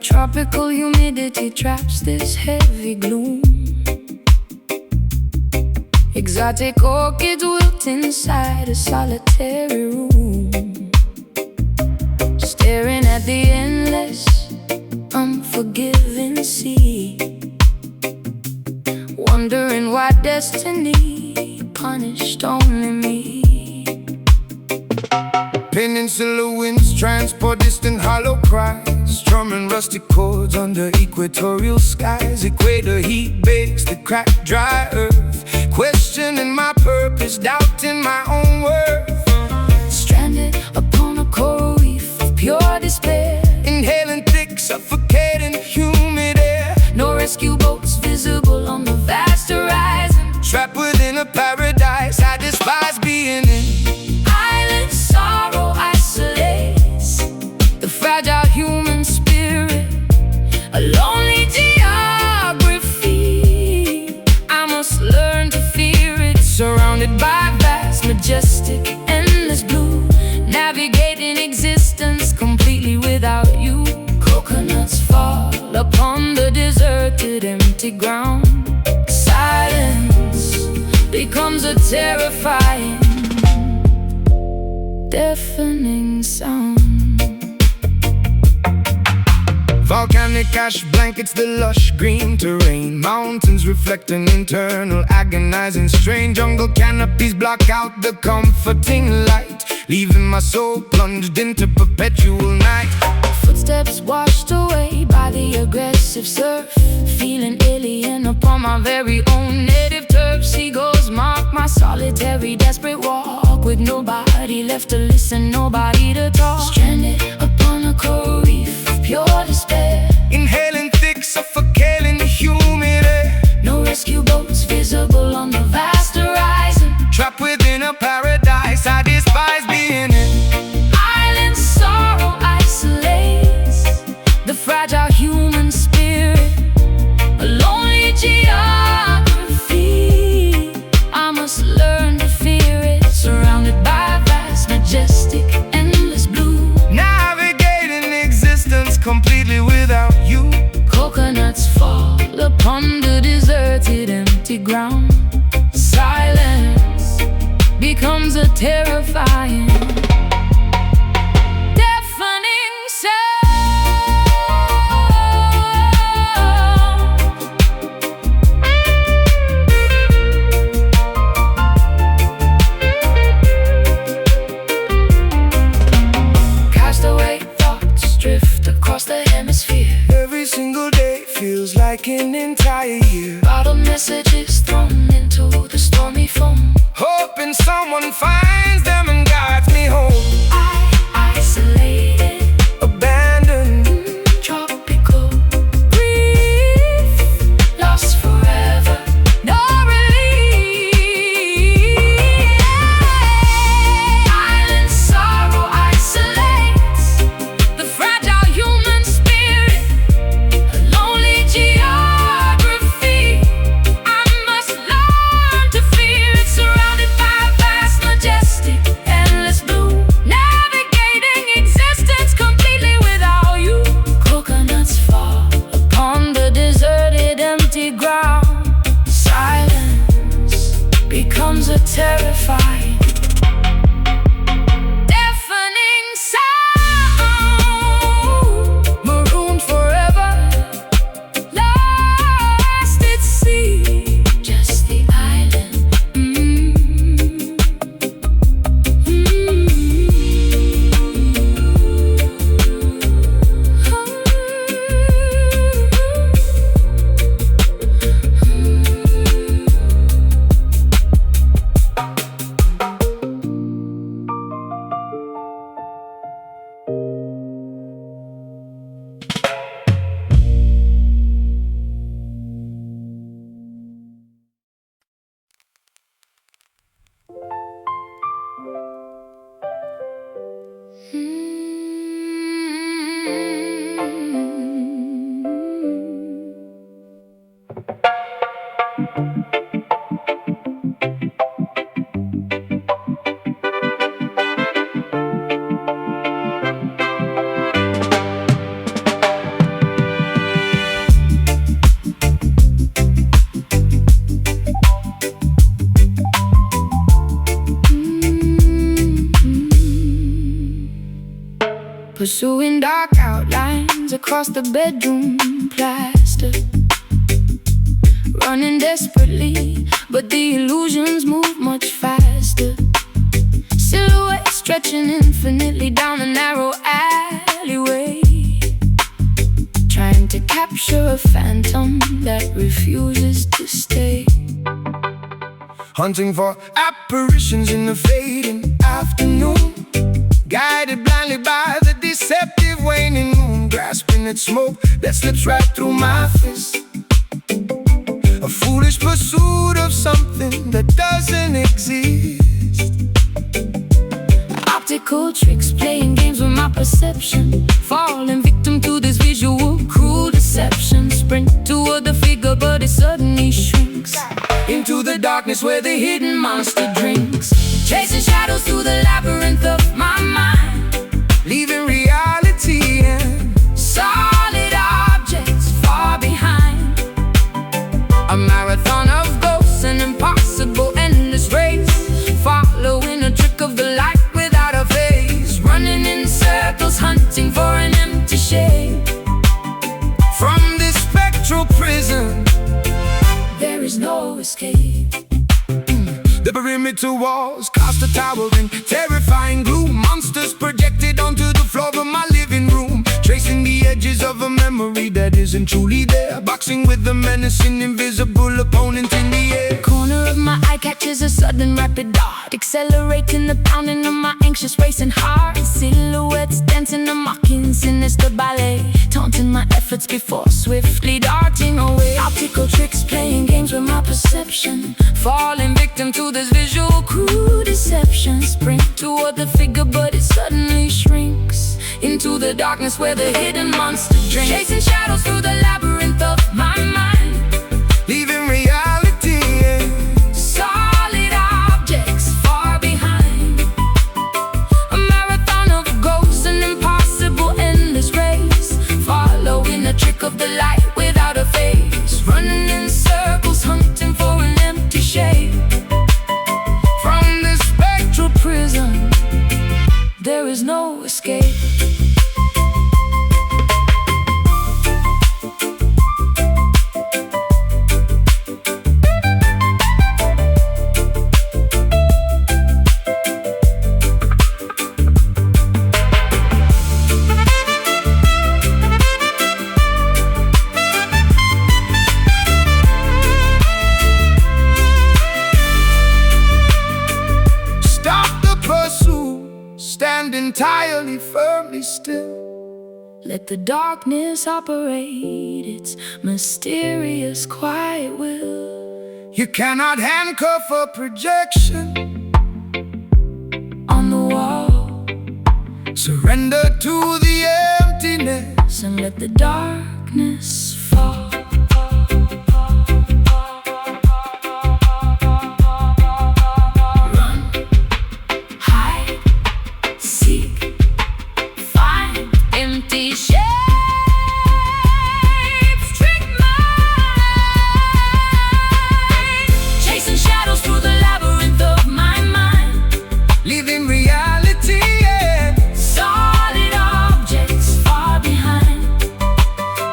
Tropical humidity traps this heavy gloom. Exotic orchids wilt inside a solitary room, staring at the endless, unforgiving sea, wondering why destiny punished only me. Peninsula winds transport distant hollow cries, strumming rusty chords under equatorial skies. Equator heat bakes the cracked dry earth, questioning my purpose, doubting my own worth. Stranded upon a coral reef of pure despair, inhaling thick, suffocating, humid air. no rescue boats visible on the vast horizon. Trapped within a paradise I despise being in. Island sorrow isolates the fragile human spirit, a lonely geography. I must learn to fear it, surrounded by vast, majestic, endless blue, navigating existence completely without you. Coconuts fall upon the deserted, empty ground. Silence becomes a terrifying, deafening sound. Volcanic ash blankets the lush green terrain, mountains reflect an internal agonizing strain. Jungle canopies block out the comforting light, leaving my soul plunged into perpetual night. Footsteps washed away by the aggressive surf, feeling alien upon my very own native turf. Seagulls mark my solitary, desperate walk, with nobody left to listen, nobody to talk. Stranded upon a coral reef of pure despair, inhaling thick, suffocating, humid air. no rescue boats visible on the vast horizon. Trapped within a paradise I despise being in. Island sorrow isolates the fragile human spirit, a lonely geography. I must learn to fear it, surrounded by vast, majestic, endless blue, Navigating existence completely without you. coconuts fall upon the deserted, empty ground. Silence becomes a terrifying, deafening sound. Castaway thoughts drift across the hemisphere, Every single day feels like an entire year. bottled messages thrown into the stormy foam. Hoping someone finds them and guides me home. Isolated, Abandoned, tropical grief, lost forever, no relief. Island sorrow isolates the fragile human spirit, a lonely geography. I must learn to fear it, surrounded by vast, majestic, endless blue, navigating pursuing dark outlines across the bedroom plaster, running desperately, but the illusions move much faster. Silhouettes stretching infinitely down a narrow alleyway, trying to capture a phantom that refuses to stay. Hunting for apparitions in the fading afternoon, guided blindly by the deceptive waning moon, grasping at smoke that slips right through my fist. A foolish pursuit of something that doesn't exist. Optical tricks, playing games with my perception, falling victim to this visual cruel deception. Sprint toward the figure, but it suddenly shrinks Into the darkness where the hidden monster drinks, chasing shadows through the labyrinth of my mind, leaving reality and solid objects far behind. A marathon of ghosts, an impossible endless race, following a trick of the light without a face, running in circles, hunting for an empty shape. from this spectral prison, There is no escape. the perimeter walls cast a towering, terrifying gloom. Monsters projected onto the floor of my living room, tracing the edges of a memory that isn't truly there, boxing with the menacing invisible opponent in the air. Corner of my eye catches a sudden rapid dart, accelerating the pounding of my anxious racing heart. Silhouettes dancing a mocking sinister ballet, taunting my efforts before swiftly darting away. Optical tricks, playing games with my perception, falling victim to this visual cruel deception. Sprint toward the figure, but it suddenly shrinks into the darkness where the hidden monster drinks, chasing shadows through the labyrinth of my mind, Leaving reality and solid objects far behind. A marathon of ghosts, an impossible endless race, following a trick of the light without a face, running in circles, hunting for an empty shape. from this Spectral prison, there is no escape. stop the pursuit, stand entirely firmly still. Let the darkness operate its mysterious quiet will. You cannot handcuff a projection, On the wall, surrender to the emptiness. and let the darkness fall. Run, hide, seek, find empty shapes, trick mind, chasing shadows through the labyrinth of my mind, Leaving reality and solid objects far behind.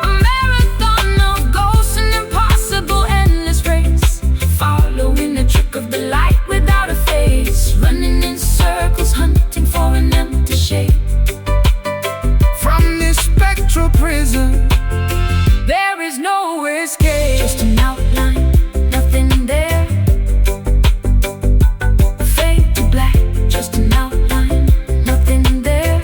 A marathon of ghosts, an impossible endless race, following the trick of the light without a face, running in circles, hunting for an empty shape. from this spectral prison, There is no escape. Just an outline, nothing there. Fade to black, just an outline, nothing there.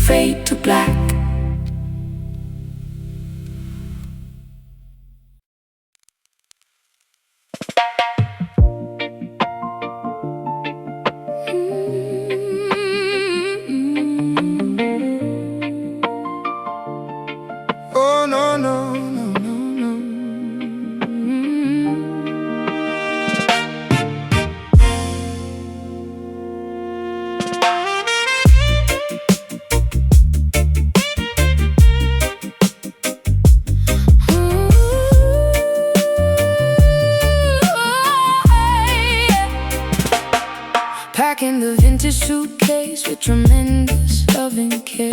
Fade to black. oh no, no, no, no, no. tremendous loving care,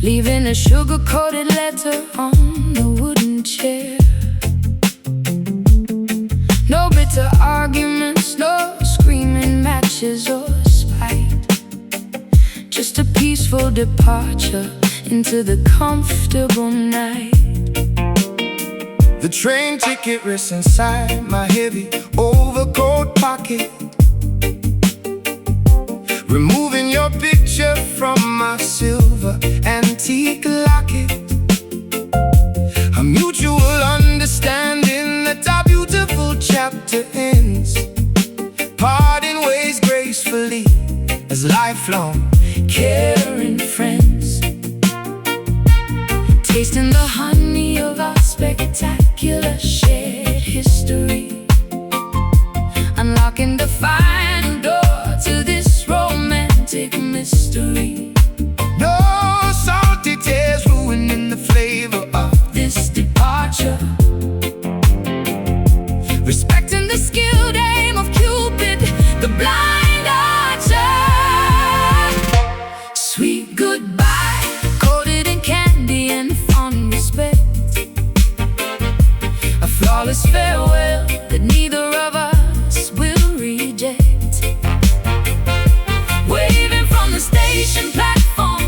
leaving a sugar-coated letter on the wooden chair. No bitter arguments, no screaming matches or spite, just a peaceful departure into the comfortable night. The train ticket rests inside my heavy overcoat pocket, removing your picture from my silver antique locket. A mutual understanding that our beautiful chapter ends, parting ways gracefully as lifelong Caring friends, tasting the honey of our spectacular shared history, unlocking the final door to this romantic mystery. No salty tears ruining the flavor of This departure, respecting the skilled aim of Cupid, the blind archer. Sweet goodbye, coated in candy and fond respect, a flawless farewell that neither of us will reject. Waving from the station platform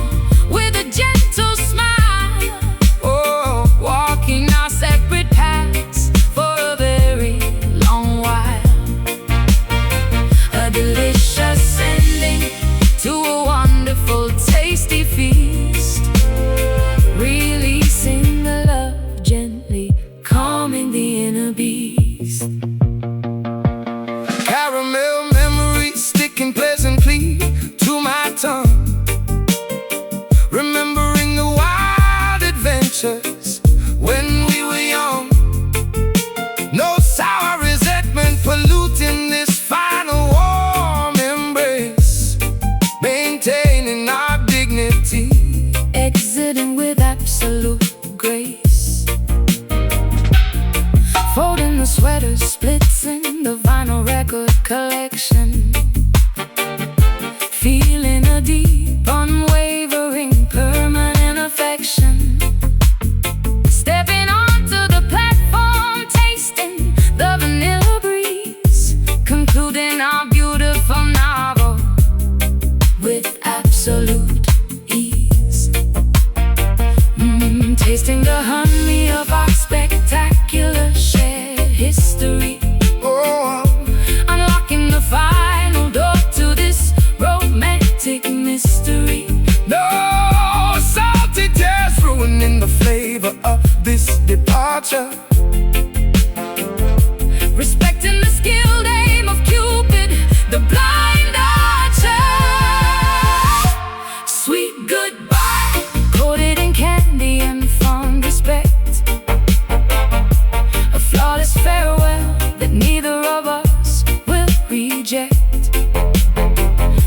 with a gentle smile, oh, walking our separate paths for a very long while. A delicious ending to a wonderful, tasty feast, releasing the love gently, calming the inner beast. caramel memories sticking pleasantly to my tongue, remembering the wild adventures when we were young. No sour resentment polluting this final warm embrace, maintaining our dignity, Exiting with absolute grace, folding the sweaters, splits in the vinyl record collection, feeling a deep, unwavering, permanent affection. Stepping onto the platform, tasting the vanilla breeze, concluding our beautiful novel with absolute ease. Tasting the honey of our spectacular shared history, oh, unlocking the final door to this romantic mystery. no salty tears ruining the flavor of this departure, Respecting the skilled aim of Cupid, the blind archer. Sweet goodbye, coated in candy and fond respect, a flawless farewell that neither of us will reject.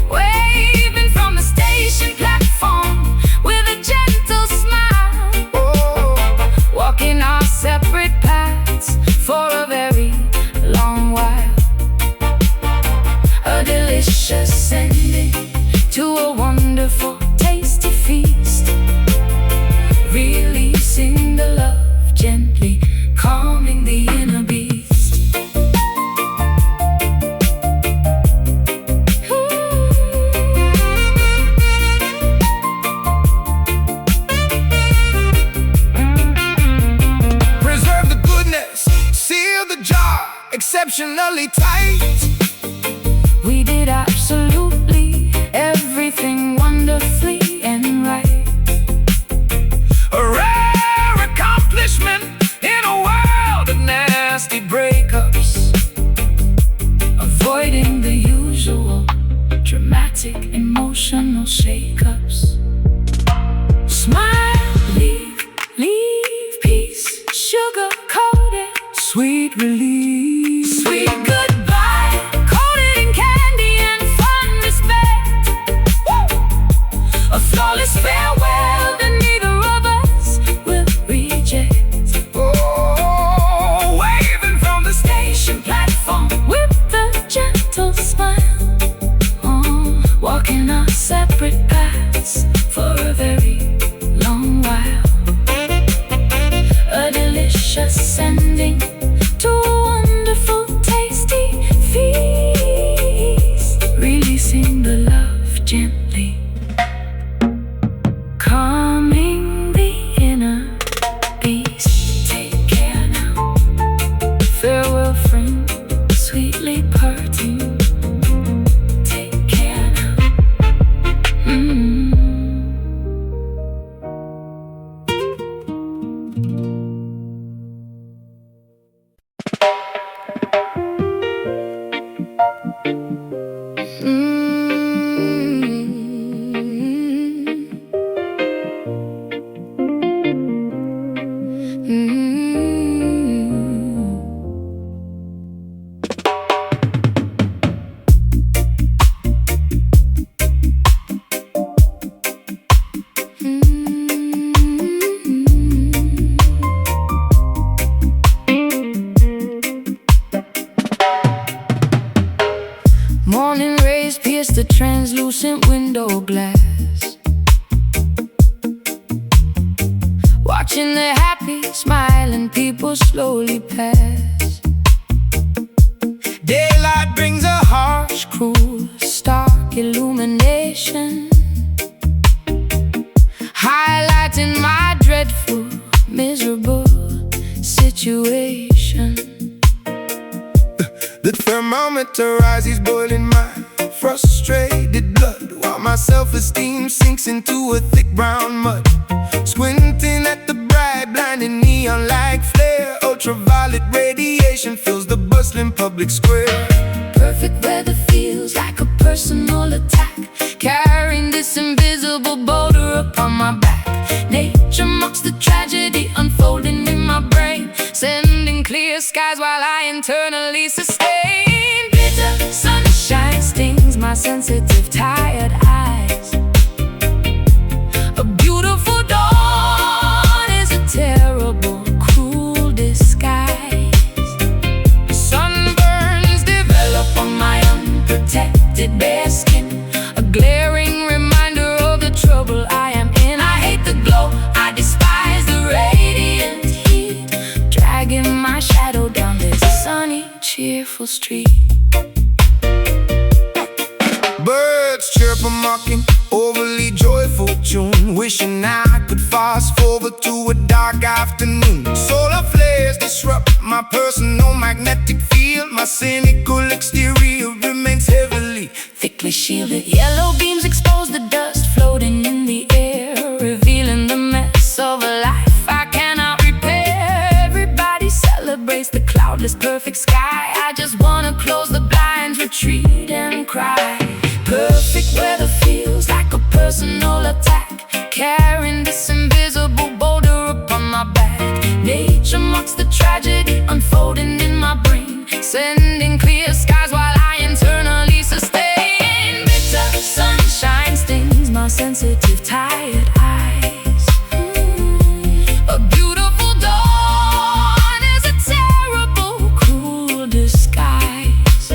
Waving from the station platform with a gentle smile, oh, walking our separate paths for a very long while. A delicious ending to a wonderful, tasty feast, releasing the love gently, calming the inner beast. preserve the goodness, seal the jar exceptionally tight. We did absolutely everything wonderfully and right. A rare accomplishment in a world of nasty breakups, Avoiding the usual dramatic emotional shakeups. Smile, leave peace, sugar-coated, sweet release. sweet goodbye, coated in candy and fun respect. A flawless farewell that neither of us will reject. Oh, waving from the Station platform with a gentle smile. walking our separate paths for a very long while. A delicious ending to a wonderful, tasty feast. Releasing the love gently, calming the inner beast. Take care now, farewell friend, sweetly parting. Take care now. Morning rays pierce the translucent window glass, watching the happy, smiling people slowly pass. Daylight brings a harsh, Cruel, stark illumination, highlighting my dreadful, miserable situation. the thermometer rises, boiling my frustrated blood, while my self-esteem sinks into a thick brown mud. Squinting at the bright, blinding neon-like flare, ultraviolet radiation fills the bustling public square. Perfect weather feels like a personal attack, carrying this invisible boulder upon my back. Nature mocks the tragedy unfolding in my brain, sending clear skies while I internally sustain. Bitter sunshine stings my sensitive, tired eyes. A beautiful dawn is a terrible, cruel disguise. Sunburns develop on my unprotected bare skin, a glaring reminder of the trouble I am in. I hate the glow, I despise the radiant heat, dragging my shadow down this sunny, cheerful street. Birds chirp a mocking, overly joyful tune, wishing I could fast forward to a dark afternoon. Solar flares disrupt my personal magnetic field, my cynical exterior remains heavily, thickly shielded. Yellow beams expose the dust floating in the air, revealing the mess of a life I cannot repair. Everybody celebrates the cloudless, perfect sky. I just wanna close the blinds, retreat and cry. Perfect weather feels like a personal attack, carrying this invisible boulder upon my back. Nature mocks the tragedy unfolding in my brain, sending clear skies while I internally sustain. Bitter sunshine stings my sensitive, tired eyes. A beautiful dawn is a terrible, cruel disguise.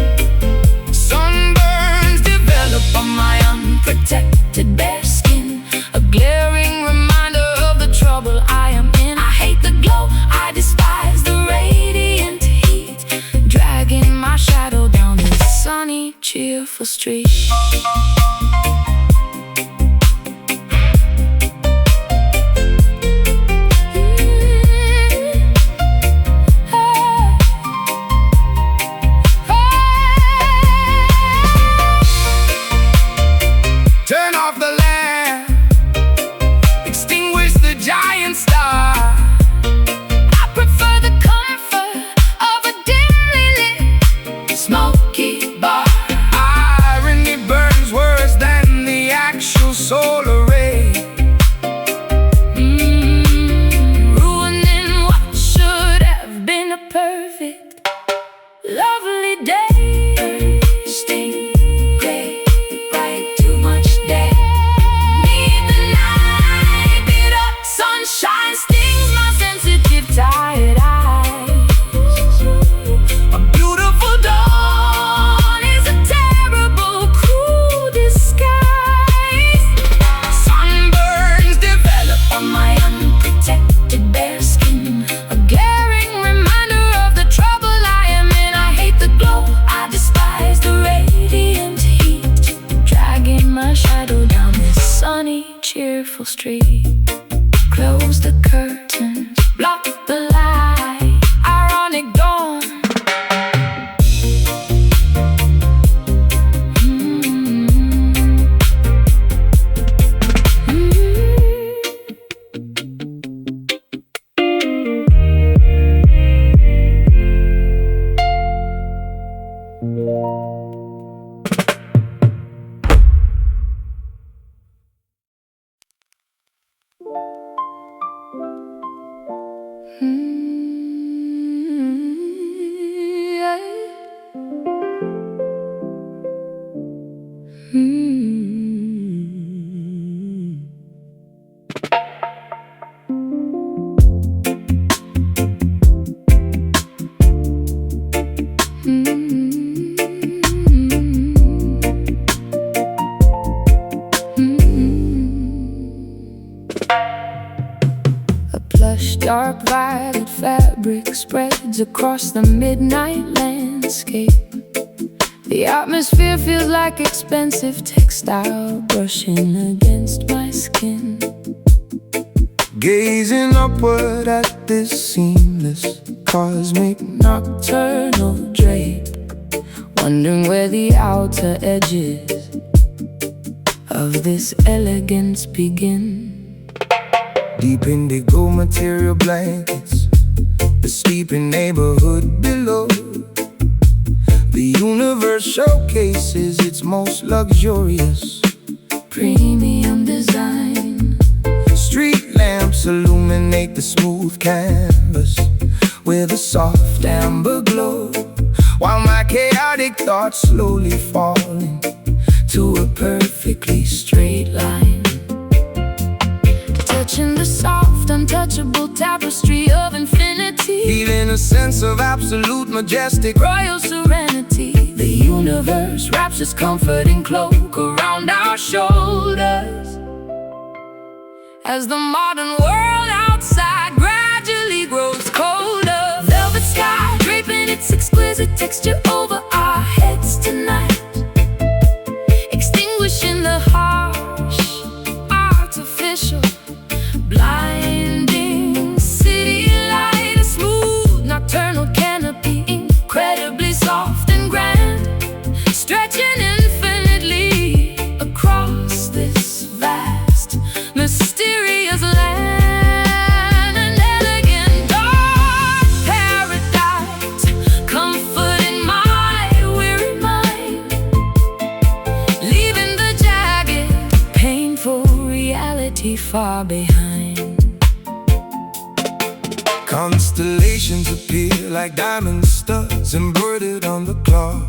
sunburns develop On my unprotected bare skin, a glaring reminder of the trouble I am in. I hate the glow, I despise the radiant heat, dragging my shadow down this sunny, cheerful street. Turn off the light. shadow down this sunny, cheerful street. Close the curtains, block the light. Ironic dawn. Dark violet fabric spreads across the midnight landscape. The atmosphere feels like expensive textile brushing against my skin. Gazing upward at this seamless cosmic Nocturnal drape, wondering where the outer edges of this elegance begin. Deep indigo material blankets, the sleeping neighborhood below. The universe showcases its most luxurious premium design. Street lamps illuminate the smooth canvas with a soft amber glow, while my chaotic thoughts slowly falling to a perfectly straight line. Touching the soft, untouchable tapestry of infinity, feeling a sense of absolute majestic royal serenity. The universe wraps its comforting cloak around our shoulders as the modern world outside gradually grows colder. Velvet sky draping its exquisite texture over our heads tonight, extinguishing the harsh, artificial, blinding city light. A smooth nocturnal canopy, incredibly soft and grand, stretching infinitely across this vast, mysterious land. An elegant dark paradise, comforting my weary mind, leaving the jagged, painful reality far behind. Constellations appear like diamond studs embroidered on the cloth.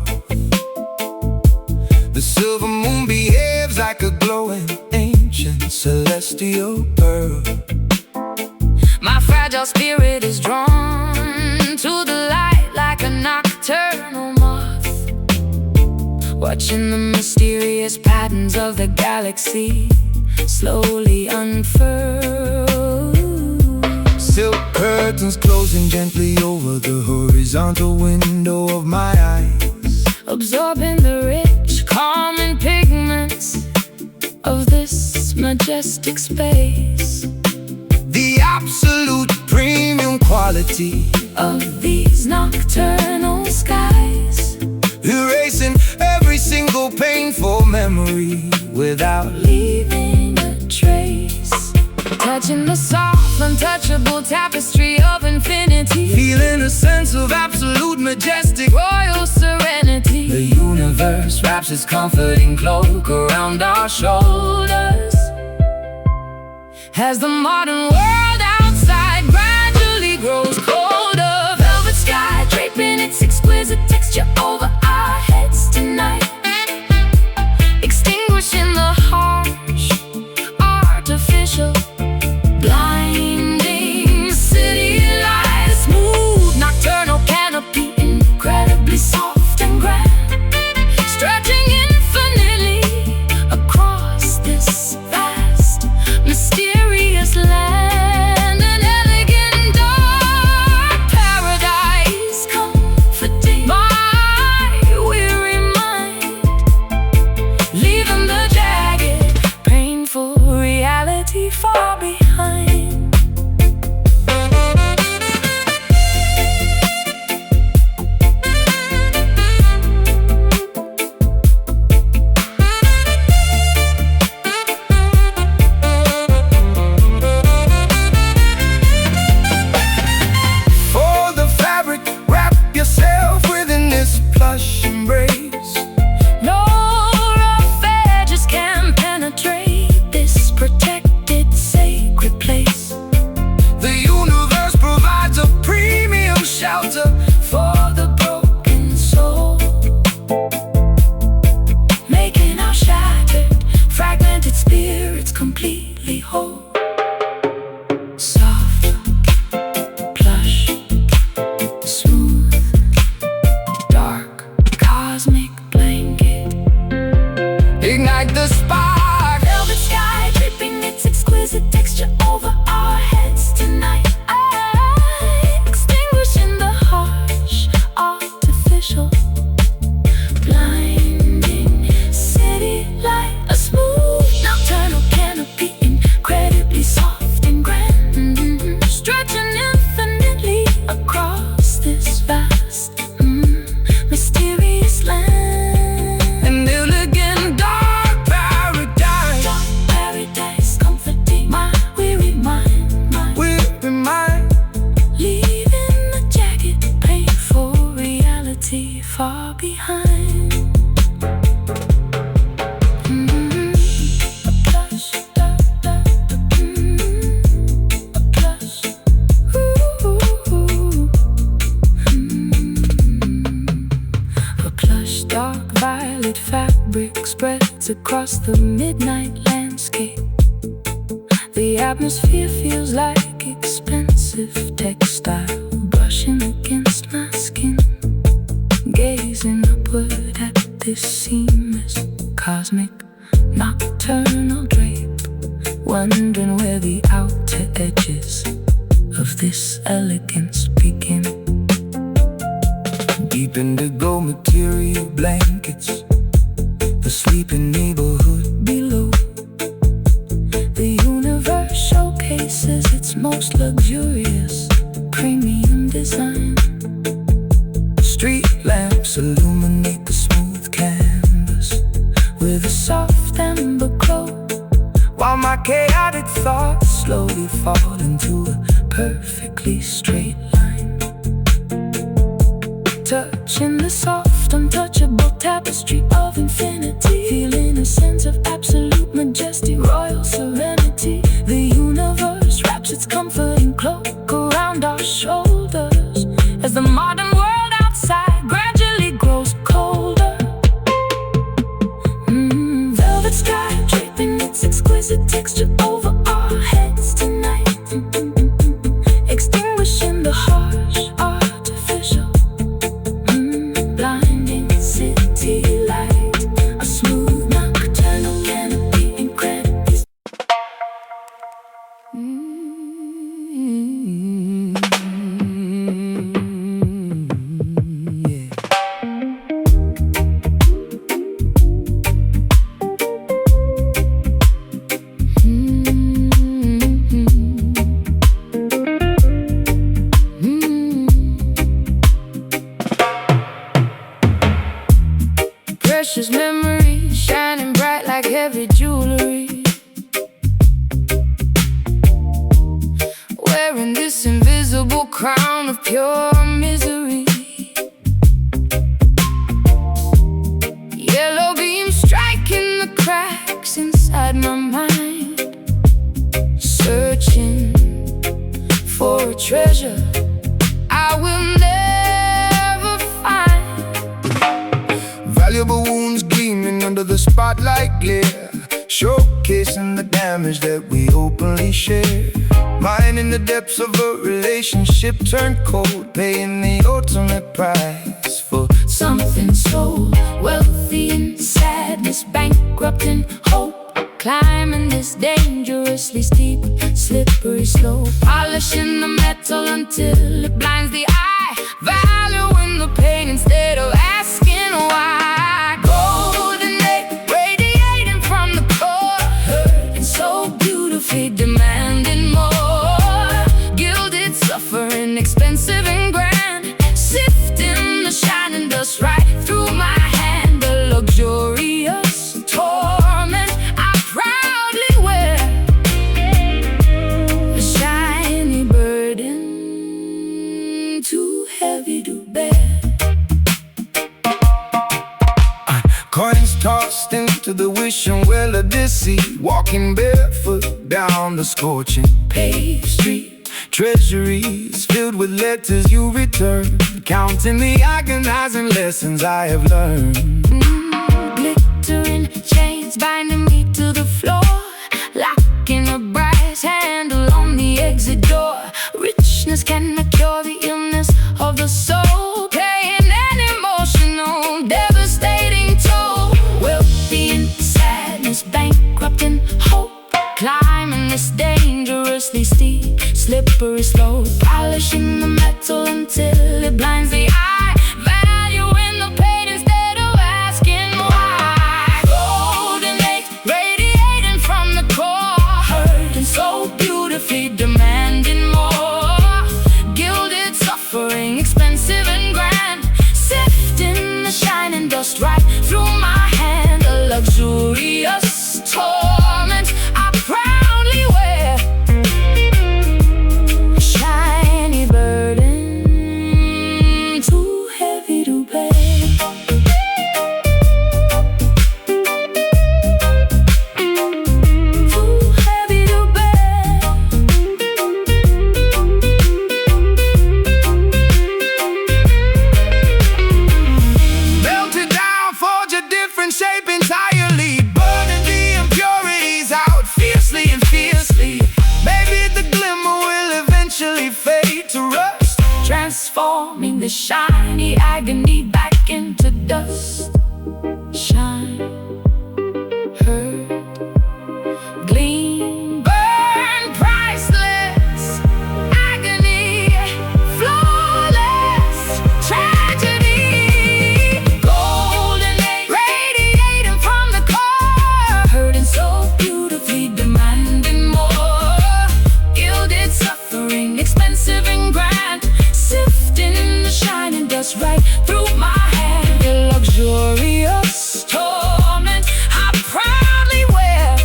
The silver moon behaves like a glowing ancient celestial pearl. My fragile spirit is drawn to the light like a nocturnal moth, watching the mysterious patterns of the galaxy slowly unfurl. Silk curtains closing gently over the horizontal window of my eyes, absorbing the rich, calming pigments of this majestic space. the absolute premium quality of these nocturnal skies, erasing every single painful memory without leaving a trace. Touching the soft, untouchable tapestry of infinity, feeling a sense of absolute majestic royal serenity. The universe wraps its comforting cloak around our shoulders as the modern world outside gradually grows colder. Velvet sky draping its exquisite texture over our heads tonight, extinguishing the harsh, artificial, blinding city light. A smooth nocturnal canopy, incredibly soft and grand, stretching infinitely across this vast, mysterious land. across the midnight landscape. The atmosphere feels like expensive textile brushing against my skin. Gazing upward at this seamless, cosmic, nocturnal drape, wondering where the outer edges of this elegance begin. Deep indigo material blankets the sleeping neighborhood below. The universe showcases its most luxurious, premium design. Street lamps illuminate the smooth canvas with a soft amber glow, while my chaotic thoughts slowly fall into a perfectly straight line. Touching the soft, untouchable tapestry of infinity, feeling a sense of absolute majesty, royal serenity. The universe wraps its comforting cloak around our shoulders as the modern world outside gradually grows colder. Velvet sky draping its exquisite texture over our heads tonight, extinguishing the harsh artificial blinding city light. A smooth nocturnal canopy incredibly precious memories shining bright like heavy jewelry, wearing this invisible crown of pure misery. Yellow beams striking the cracks inside my mind, searching for a treasure I will never find. Valuable wounds gleaming under the spotlight glare, showcasing the damage that we openly share. Mine in the depths of a relationship turned cold, paying the ultimate price for something so wealthy in sadness, bankrupt in hope. Climbing this dangerously steep, slippery slope, polishing the metal until it blinds the eye, valuing the pain instead of asking why. Golden light radiating from the core, hurting so beautifully, demanding more. Gilded suffering, expensive and grand, sifting the shining dust right through my hand. A luxurious torment I proudly wear, a shiny burden too heavy to bear. coins tossed into the wishing well of deceit, walking barefoot down the scorching paved street. Treasuries filled with letters you return, counting the agonizing lessons I have learned. Glittering chains binding me to the floor, locking a brass handle on the exit door. Richness cannot cure the illness of the soul, paying an emotional, devastating toll. Wealthy in sadness, bankrupt in hope, climbing this dangerously steep, slippery slope, polishing the metal until it blinds the eye, valuing the pain instead of asking why. Golden light radiating from the core, hurting so beautifully, demanding more. Gilded suffering, expensive and grand, sifting the shining dust right through my hand. A luxurious torment I proudly wear, a shiny burden shiny agony back into dust. Shine, hurt, gleam, burn, priceless. Agony, flawless, tragedy. Golden age, radiating from the core. Hurting so beautifully, demanding more. Gilded suffering, expensive and grand. Sifting the shining dust right through my hand. The luxurious torment I proudly wear,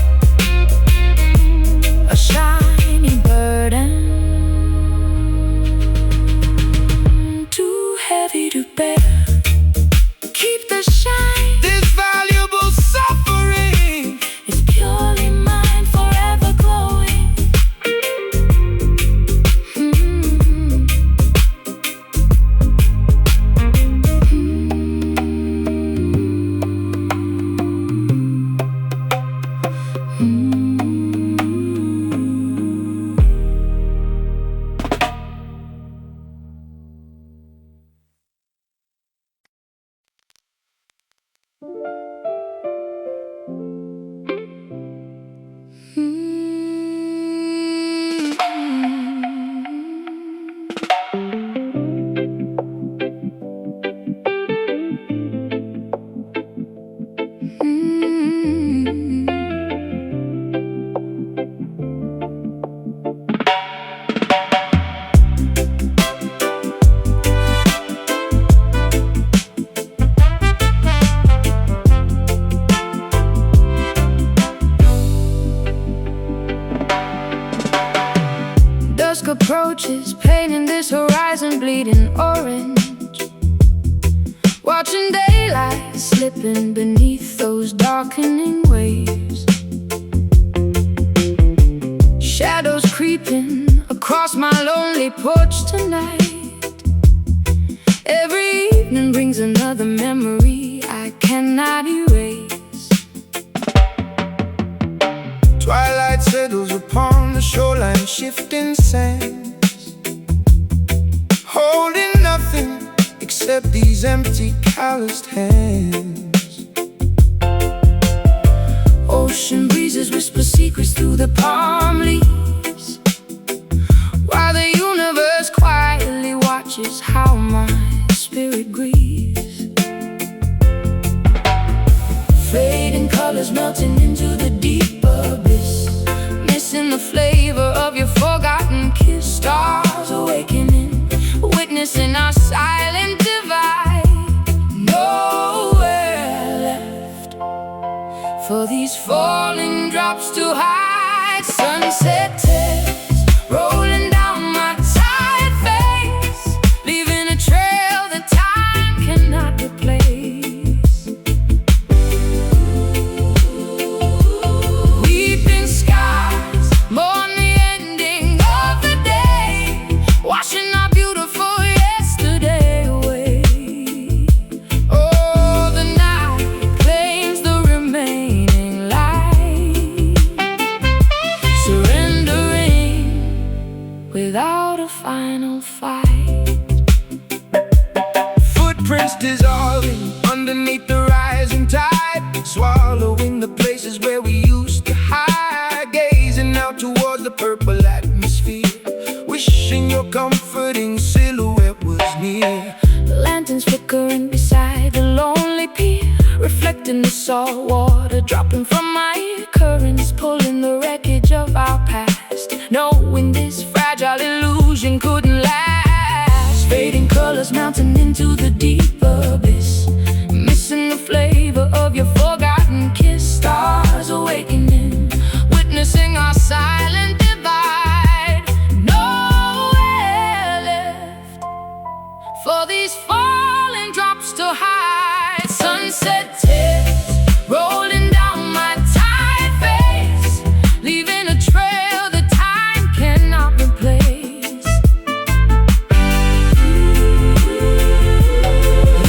a shiny burden, too heavy to bear. Keep the shine. This valuable suffering It's purely mine, forever glowing. Dusk approaches, painting this horizon bleeding orange. Watching daylight slipping beneath those darkening waves. Shadows creeping across my lonely porch tonight. Every evening brings another memory I cannot erase. Twilight settles upon the shoreline, shifting sands, holding nothing except these empty, calloused hands. Ocean breezes whisper secrets through the palm leaves, while the universe quietly watches how my spirit grieves. Fading colors melting into the deep abyss, missing the flavor of your forgotten kiss. Stars awakening, witnessing our silent divide. Nowhere left for these falling drops to hide. Sunset tears rolling down my tired face, leaving a trail that time cannot replace. Weeping skies mourn the ending of the day, washing our beautiful yesterday away. Oh, the night claims the remaining light, surrendering without a final fight. Footprints dissolving underneath the rising tide, swallowing the places where we used to hide. Gazing out towards the purple atmosphere, wishing your comforting silhouette was near. Lanterns flickering beside a lonely pier, reflecting the salt water dropping from my ear. Currents pulling the wreckage of our past, knowing this fragile illusion couldn't last. Fading colors mounting into the deep abyss, missing the flavor of your forgotten kiss. Stars awakening, witnessing our silent divide. Nowhere left for these falling drops to hide. Sunset tears rolling down my tired face, leaving a trail that time cannot replace.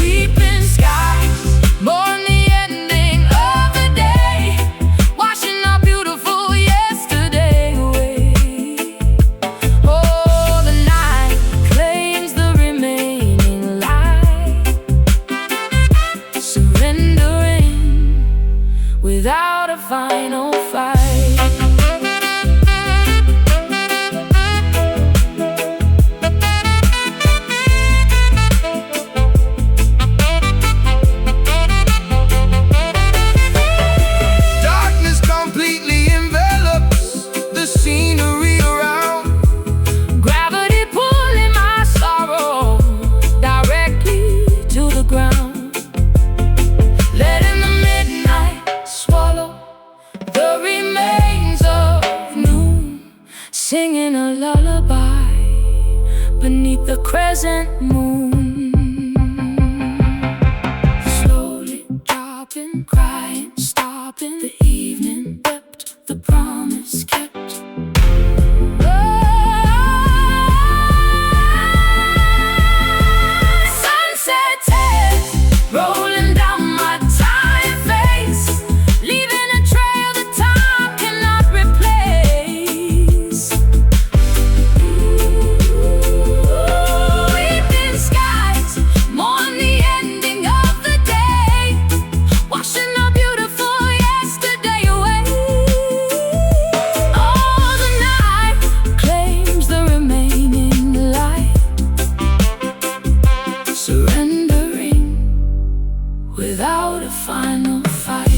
Weeping skies mourn the ending of the day, washing our beautiful yesterday away. Oh, the night claims the remaining a final fight. Scenery around, gravity pulling my sorrow directly to the ground, letting the midnight swallow the remains of noon, singing a lullaby beneath the crescent moon, slowly dropping, crying, stopping. The evening wept, the promise kept. Rolling down my tired face, leaving a trail that time cannot replace. Evening skies mourn the ending of the day, washing a beautiful yesterday away. Oh, the night claims the remaining light, surrendering without a final fight.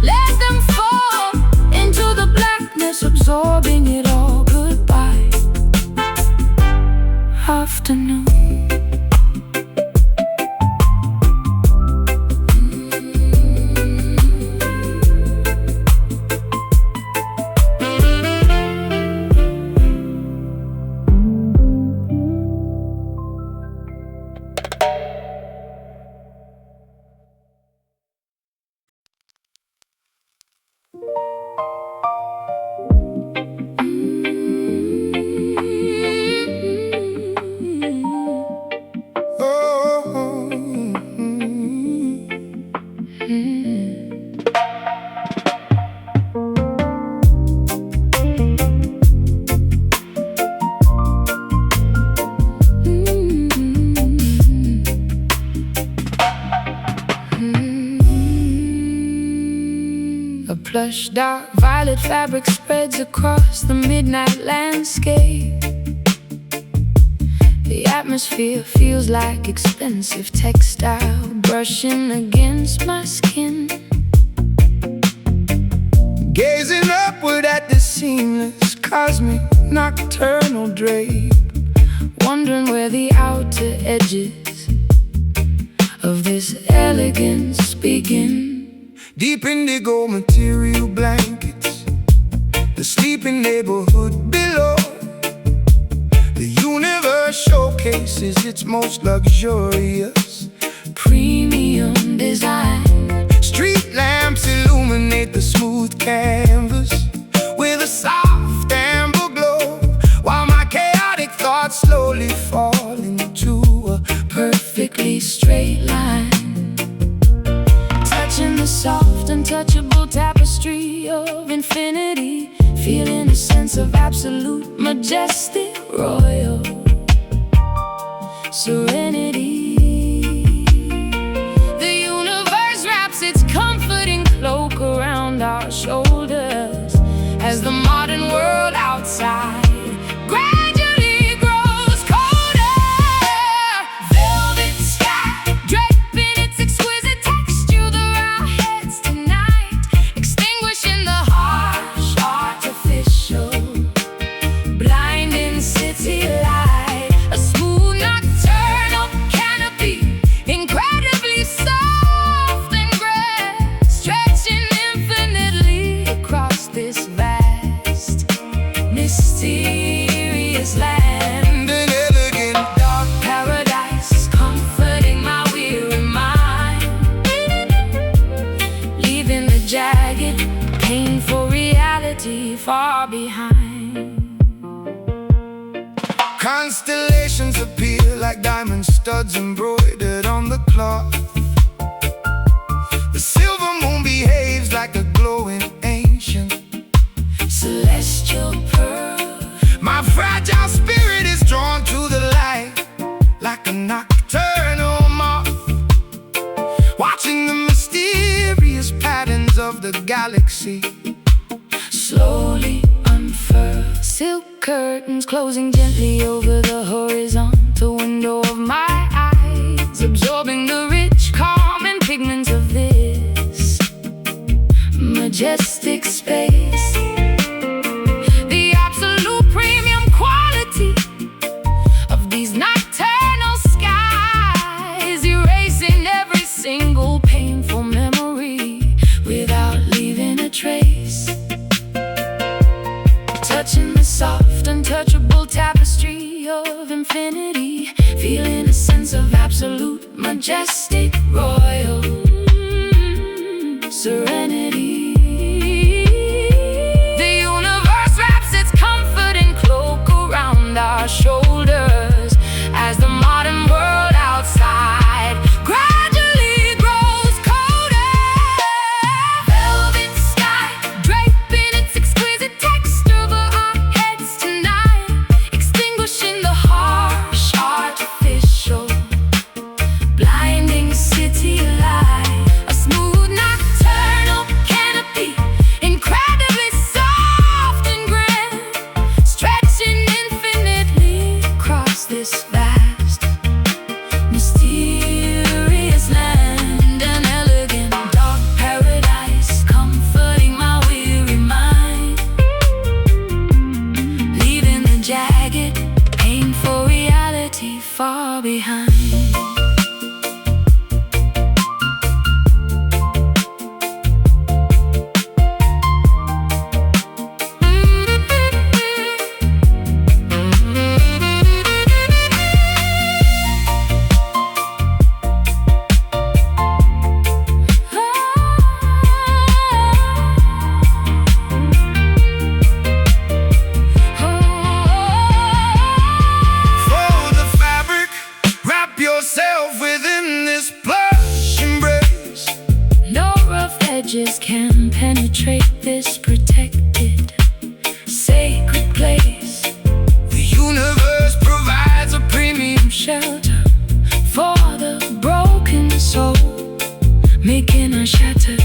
Let them fall into the blackness, absorbing it all. Goodbye, afternoon. A plush, dark violet fabric spreads across the midnight landscape. The atmosphere feels like expensive textile brushing against my skin. gazing upward at the seamless cosmic nocturnal drape, wondering where the outer edges of this elegance begin. deep indigo material blankets, the sleeping neighborhood below. The universe showcases its most luxurious Premium design. Street lamps illuminate the smooth canvas with a soft amber glow, while my chaotic thoughts slowly fall into a Perfectly straight line, touching the soft, untouchable tapestry of infinity, feeling a sense of absolute, majestic, royal serenity. The universe wraps its comforting cloak around our shoulders as the modern world outside gradually grows colder. Velvet sky draping its exquisite texture through our heads tonight, extinguishing the harsh artificial blinding city light. A smooth nocturnal canopy, incredibly soft and gray, stretching infinitely across this vast, mysterious land. an elegant Dark paradise, comforting my weary mind, leaving the jagged, painful reality far behind. constellations appear like diamond studs embroidered on the cloth. The silver moon behaves like a glowing ancient Celestial pearl, My fragile spirit is drawn to the light like a nocturnal moth, watching the mysterious patterns of the galaxy slowly unfurl. Silk curtains closing gently over the horizontal window of my eyes, absorbing the rich, calm, and pigments of this majestic space. The absolute premium quality of these nocturnal skies, erasing every single painful memory without leaving a trace. Touching the soft, untouchable tapestry of infinity, feeling a sense of absolute, majestic, royal serenity. The universe wraps its comforting cloak around our shoulders as the modern world outside gradually grows colder. Velvet sky draping its exquisite texture over our heads tonight, extinguishing the harsh, artificial, blinding city light. A smooth nocturnal canopy, incredibly soft and grand, stretching infinitely across this vast, mysterious land. An elegant, dark paradise, comforting my weary mind, leaving the jagged, painful reality far behind. Fold the fabric, wrap yourself within this plush embrace. No rough edges can penetrate this protected, sacred place. The universe provides a premium Shelter for the broken soul, making our shattered,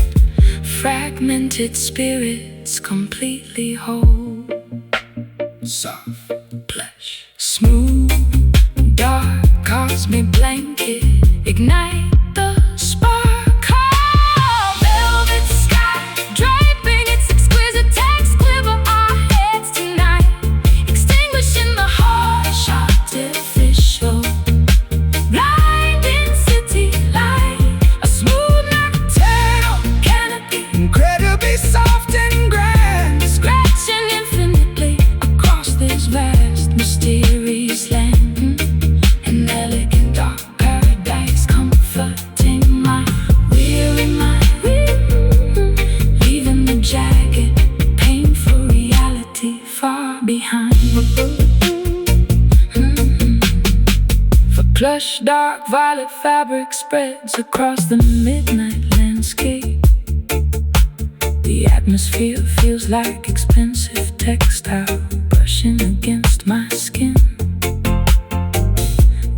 fragmented spirits completely whole. soft. Plush, smooth, dark, cosmic blanket, ignite the spark of velvet sky, draping its exquisite text over our heads tonight, extinguishing the harsh, artificial, blinding city light. A smooth nocturnal canopy, Incredibly soft and grand, scratching infinitely across this vast, mysterious land. An elegant, dark paradise, comforting my weary mind, leaving the jagged, painful reality far behind. For plush, dark, violet fabric spreads across the midnight landscape. The atmosphere feels like expensive textile brushing against my skin.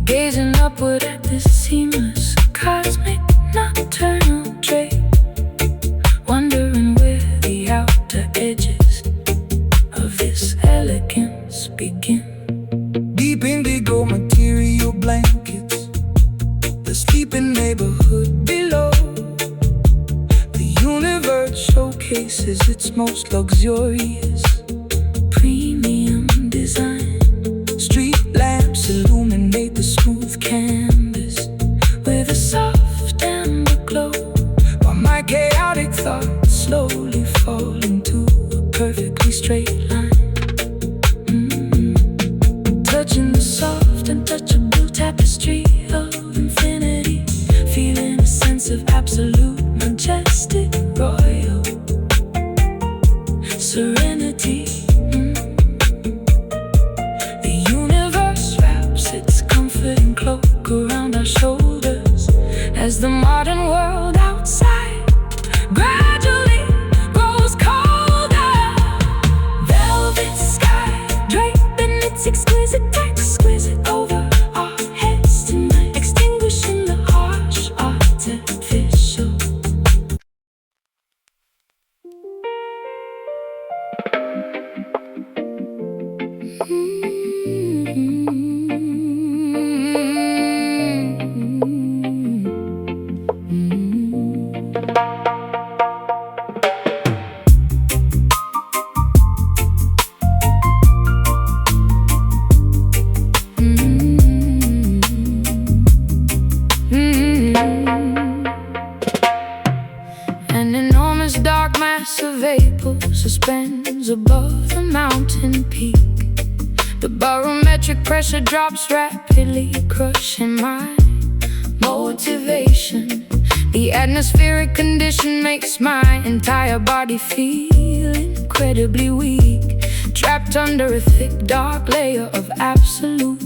Gazing upward at this seamless, cosmic, nocturnal drape, wondering where the outer edges of this elegance begin. deep indigo material blankets, the sleeping neighborhood below. The universe showcases its most luxurious, premium design. Street lamps illuminate the smooth canvas with a soft amber glow, while my chaotic thoughts slowly fall into a perfectly straight line. Touching the soft and touchable tapestry of infinity, feeling a sense of absolute, majestic, royal serenity. The universe wraps its comforting cloak around our shoulders as the modern world outside gradually grows colder. of vapor suspends above the mountain peak. The barometric pressure drops rapidly, crushing my motivation. The atmospheric condition makes my entire body feel incredibly weak, trapped under a thick, dark layer of absolute,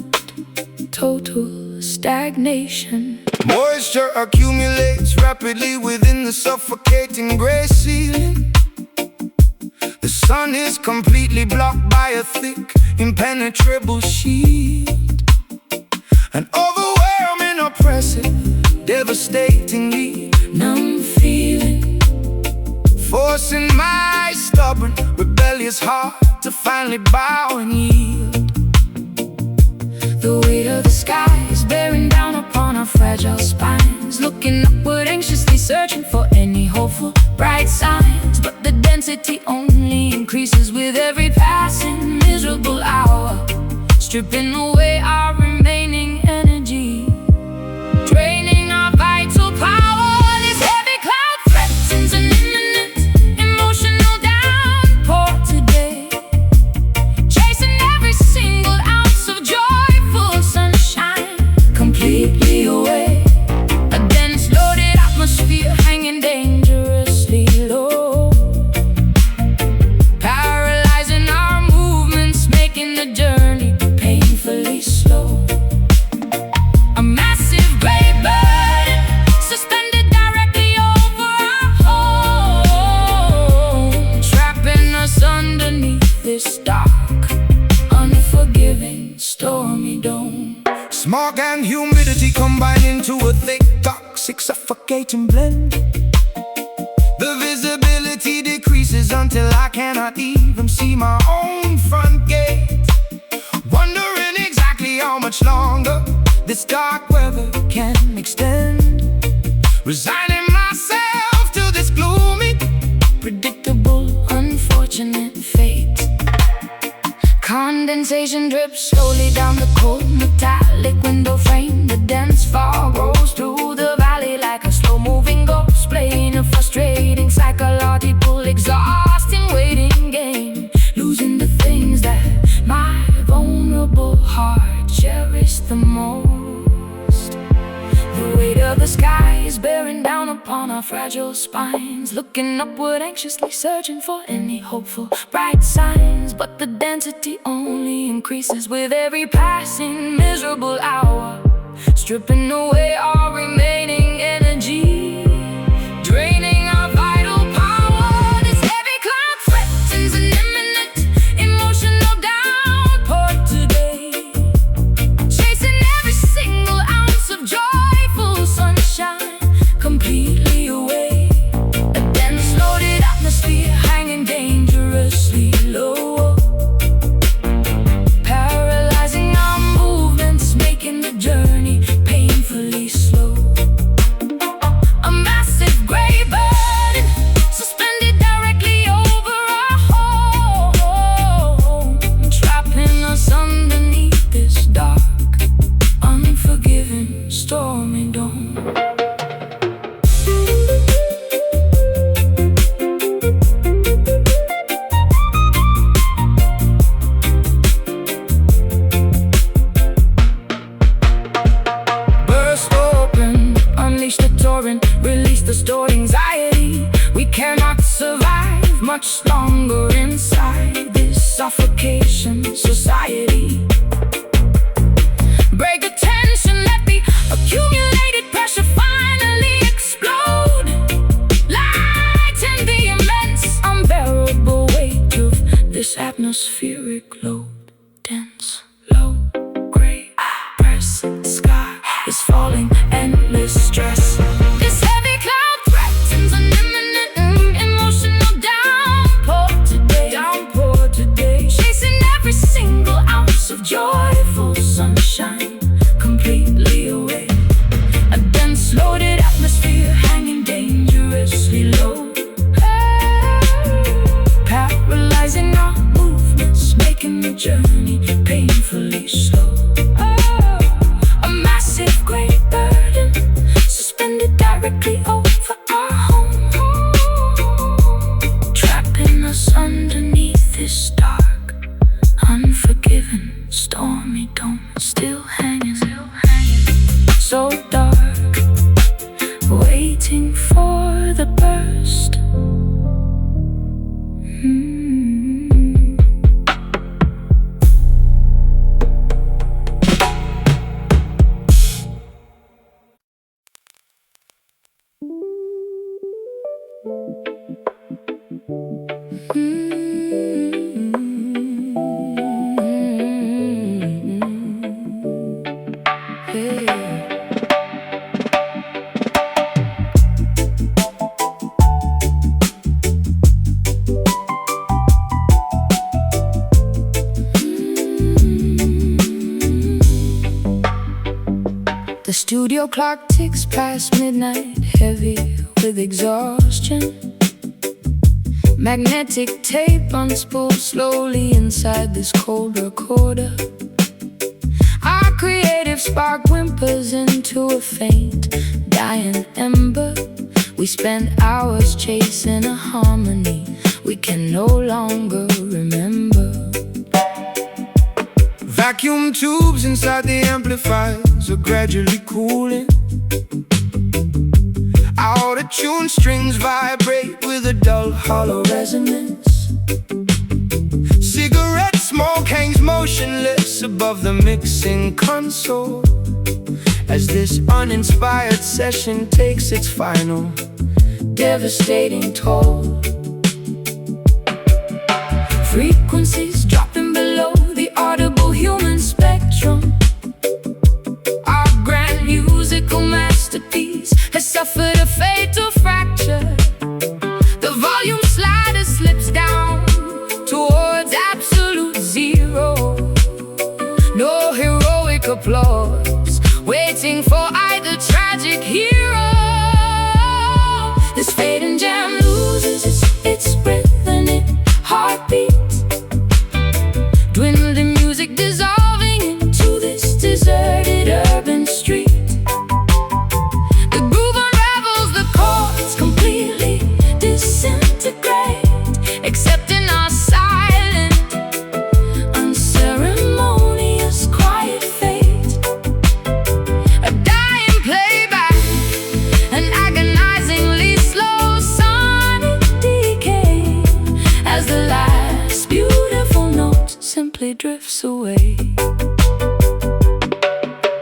total stagnation. Moisture accumulates rapidly within the suffocating gray ceiling. The sun is completely blocked by a thick, impenetrable shield. An overwhelming, oppressive, devastatingly numb feeling, forcing my stubborn, rebellious heart to finally bow and yield. The weight of the sky is bearing down upon our fragile spines, looking upward anxiously, searching for any hopeful, bright signs. But the density only increases with every passing miserable hour, stripping away our remaining energy, draining our vital power. This heavy cloud threatens an imminent emotional downpour today, chasing every single ounce of joyful sunshine completely away. A dense, loaded atmosphere hanging dangerously low, paralyzing our movements, making the journey painfully slow. A massive gray burden suspended directly over our home, trapping us underneath this dark, unforgiving, stormy dome. Smog and humidity combine into a thick, toxic, suffocating blend. The visibility decreases until I cannot even see my own front gate, wondering exactly how much longer this dark weather can extend. Resigning myself to this gloomy, Predictable, unfortunate fate. Condensation drips slowly down the cold metallic window frame. The dense fog rolls through the valley like a slow-moving ghost, playing a frustrating, psychological, exhausting waiting game, losing the things that my vulnerable heart cherished the most. The weight of the sky is bearing down upon our fragile spines, looking upward anxiously, searching for any hopeful, bright signs. But the density only increases with every passing miserable hour, stripping away our remaining energy, draining our vital power. This heavy cloud threatens an imminent emotional downpour today, chasing every single ounce of joyful sunshine completely away. A dense, loaded atmosphere hanging dangerously low, paralyzing our movements, making the journey painfully slow. A massive gray burden suspended directly over our home, trapping us underneath this dark, unforgiving, stormy dome. Burst open, unleash the torrent, release the stored anxiety. We cannot survive much longer inside this suffocation society. Break the tension, let the accumulated pressure finally explode, lighten the immense, unbearable weight of this atmospheric load. Dense, low, gray, oppressive sky is falling, endless stress. This heavy cloud threatens an imminent emotional downpour today, chasing every single ounce of joyful sunshine completely away. A dense, loaded atmosphere hanging dangerously low, paralyzing our movements, making the journey The studio clock ticks past midnight, heavy with exhaustion. Magnetic tape unspools slowly inside this cold recorder. Our creative spark whimpers into a faint, dying ember. We spend hours chasing a harmony we can no longer remember. Vacuum tubes inside the amplifiers are gradually cooling. Out of tune strings vibrate with a dull, hollow resonance. Cigarette smoke hangs motionless above the mixing console as this uninspired session takes its final, devastating toll. Frequencies dropping below the audible human spectrum. Our grand musical masterpiece has suffered a fatal fracture. The volume slider slips down towards absolute zero. No heroic applause waiting for either tragic hero. This fading jam loses its breath and its heartbeat. Dwindling music dissolving into this deserted urban street. The groove unravels, the chords completely disintegrate, accepting our silent, unceremonious, quiet fate. A dying playback, an agonizingly slow sonic decay, as the last beautiful note simply drifts away.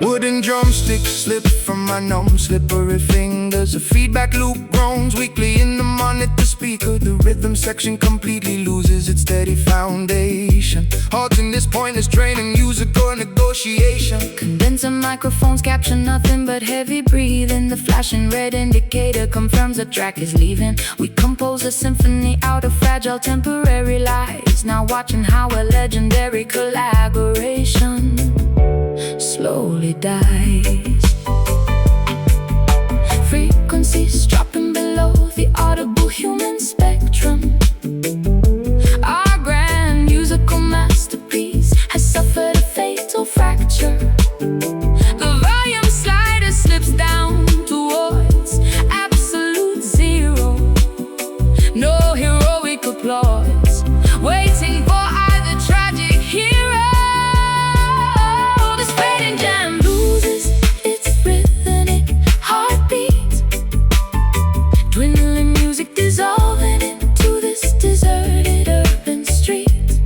Wooden drumsticks slip from my numb, slippery fingers. A feedback loop groans weakly in the monitor speaker. The rhythm section completely loses its steady foundation, halting this pointless training musical negotiation. Condenser microphones capture nothing but heavy breathing. The flashing red indicator confirms the track is leaving. We compose a symphony out of fragile temporary lies, now watching how a legendary collaboration slowly dies. Frequencies dropping below the audible human spectrum. Our grand musical masterpiece has suffered a fatal fracture. The volume slider slips down towards absolute zero. No heroic applause waiting for either tragic hero. This fading jam loses its rhythmic heartbeat. Dwindling music dissolving into this deserted urban street.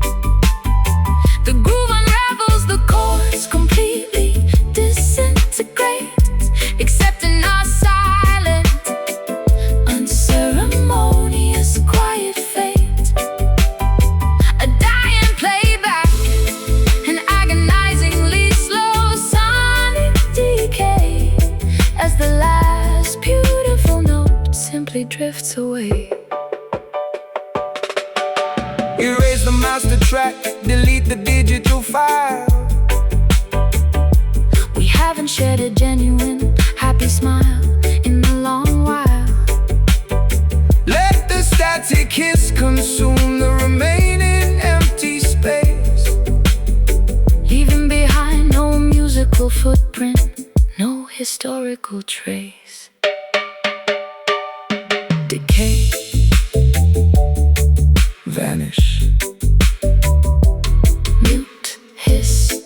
The groove unravels, the chords completely disintegrate, accepting our silent, unceremonious, quiet fate. A dying playback, an agonizingly slow sonic decay, as the last beautiful note simply drifts away. Erase the master track, delete the digital file. We haven't shared a genuine, happy smile in a long while. Let the static hiss consume the remaining empty space, Leaving behind no musical footprint, no historical trace. Decay, vanish, mute, hiss,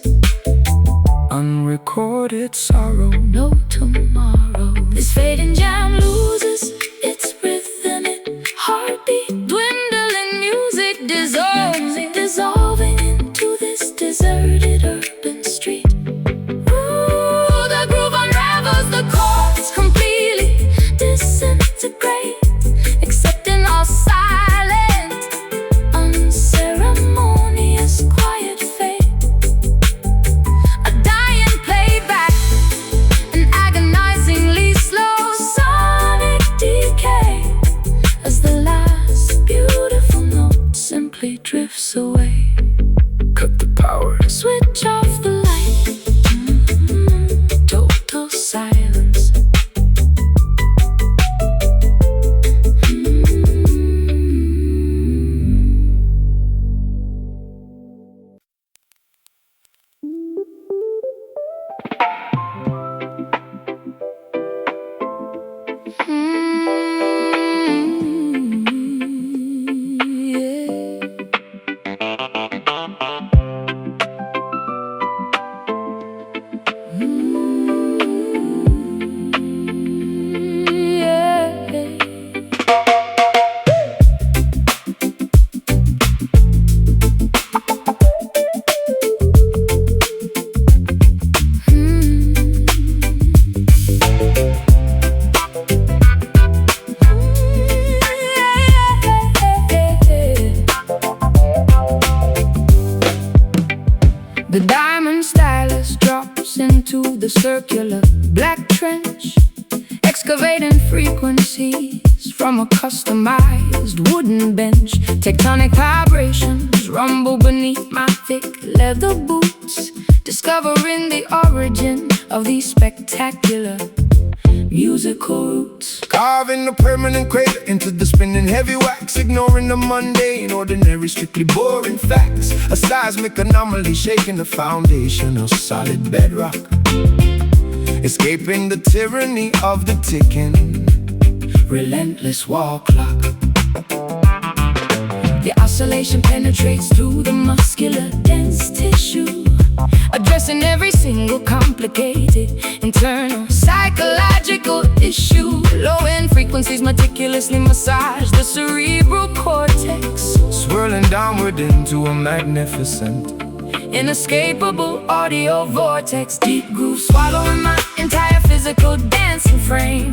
unrecorded sorrow. no tomorrow. This fading jam loses its rhythmic heartbeat. Dwindling music dissolving into this deserted urban street. Ooh, the groove unravels, the chords completely disintegrate, accepting all silent, unceremonious, quiet fate. A dying playback, an agonizingly slow sonic decay, as the last beautiful note simply drifts away. Cut the power, Switch off the light. Total silence. The diamond stylus drops into the circular black trench, excavating frequencies from a customized wooden bench. Tectonic vibrations rumble beneath my thick leather boots, discovering the origin of these spectacular musical roots. carving a permanent crater into the spinning heavy wax, ignoring the mundane, ordinary, strictly boring facts. A seismic anomaly shaking the foundation of solid bedrock, escaping the tyranny of the ticking, relentless wall clock. The oscillation penetrates through the muscular dense tissue, addressing every single complicated internal psychological issue. Low-end frequencies meticulously massage the cerebral cortex, swirling downward into a magnificent, inescapable audio vortex. Deep groove swallowing my entire physical dancing frame,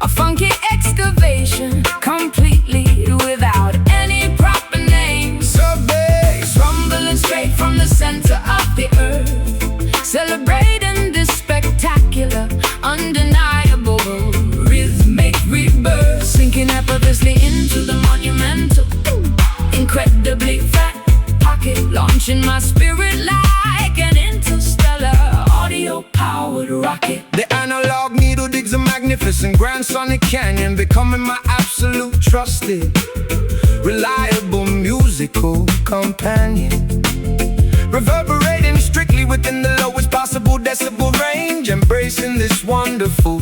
a funky excavation completely without any proper name. sub-bass, Rumbling straight from the center of the earth, celebrating this spectacular, undeniable rhythmic rebirth, sinking effortlessly into the monumental, incredibly fat pocket, launching my spirit like an interstellar audio-powered rocket. the analog needle digs a magnificent grand sonic canyon, becoming my absolute trusted, reliable musical companion, reverberating strictly within the lowest possible decibel range, embracing this wonderful,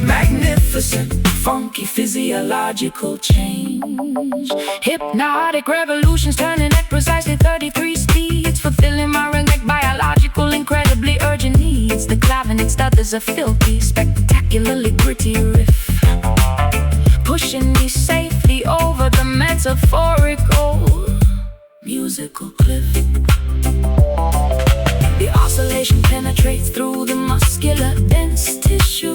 Magnificent, funky physiological change, hypnotic revolutions turning at precisely 33 speeds, fulfilling my rhythmic, biological, incredibly urgent needs. The clavinet stutters a filthy, spectacularly gritty riff, pushing me safely over the metaphorical musical cliff. The oscillation penetrates through the muscular dense tissue,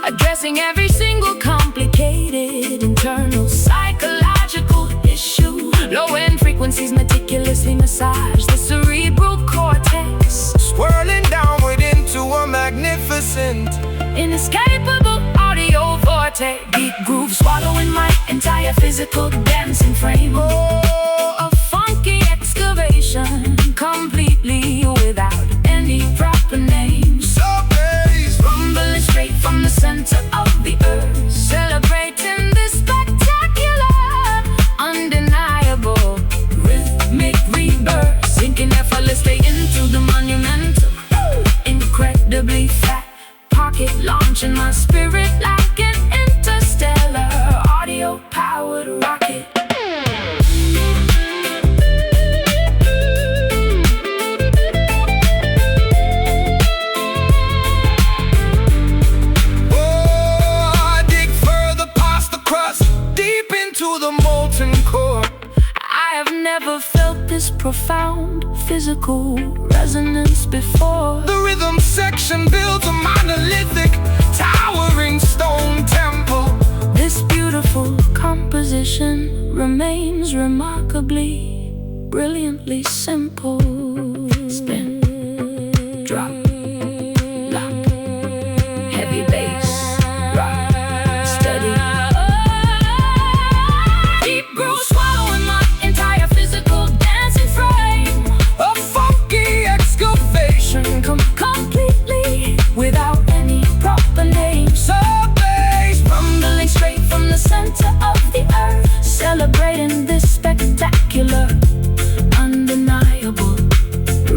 addressing every single complicated internal psychological issue. Low-end frequencies meticulously massage the cerebral cortex, swirling downward into a magnificent, inescapable audio vortex. Deep groove swallowing my entire physical dancing frame. Oh, a funky excavation completely without any proper name. sub-bass, Rumbling straight from the center of the earth, celebrating this spectacular, undeniable rhythmic rebirth, sinking effortlessly into the monumental, incredibly fat pocket, launching my spirit like an interstellar audio-powered rocket. oh, I dig further this profound physical resonance before. The rhythm section builds a monolithic, towering stone temple. This beautiful composition remains remarkably, brilliantly simple. Spin, drop, lock, heavy bass, rock, steady. Deep groove swallowing my entire physical dancing frame. A funky excavation, Completely without any proper name. sub-bass, Rumbling straight from the center of the earth, celebrating this spectacular, undeniable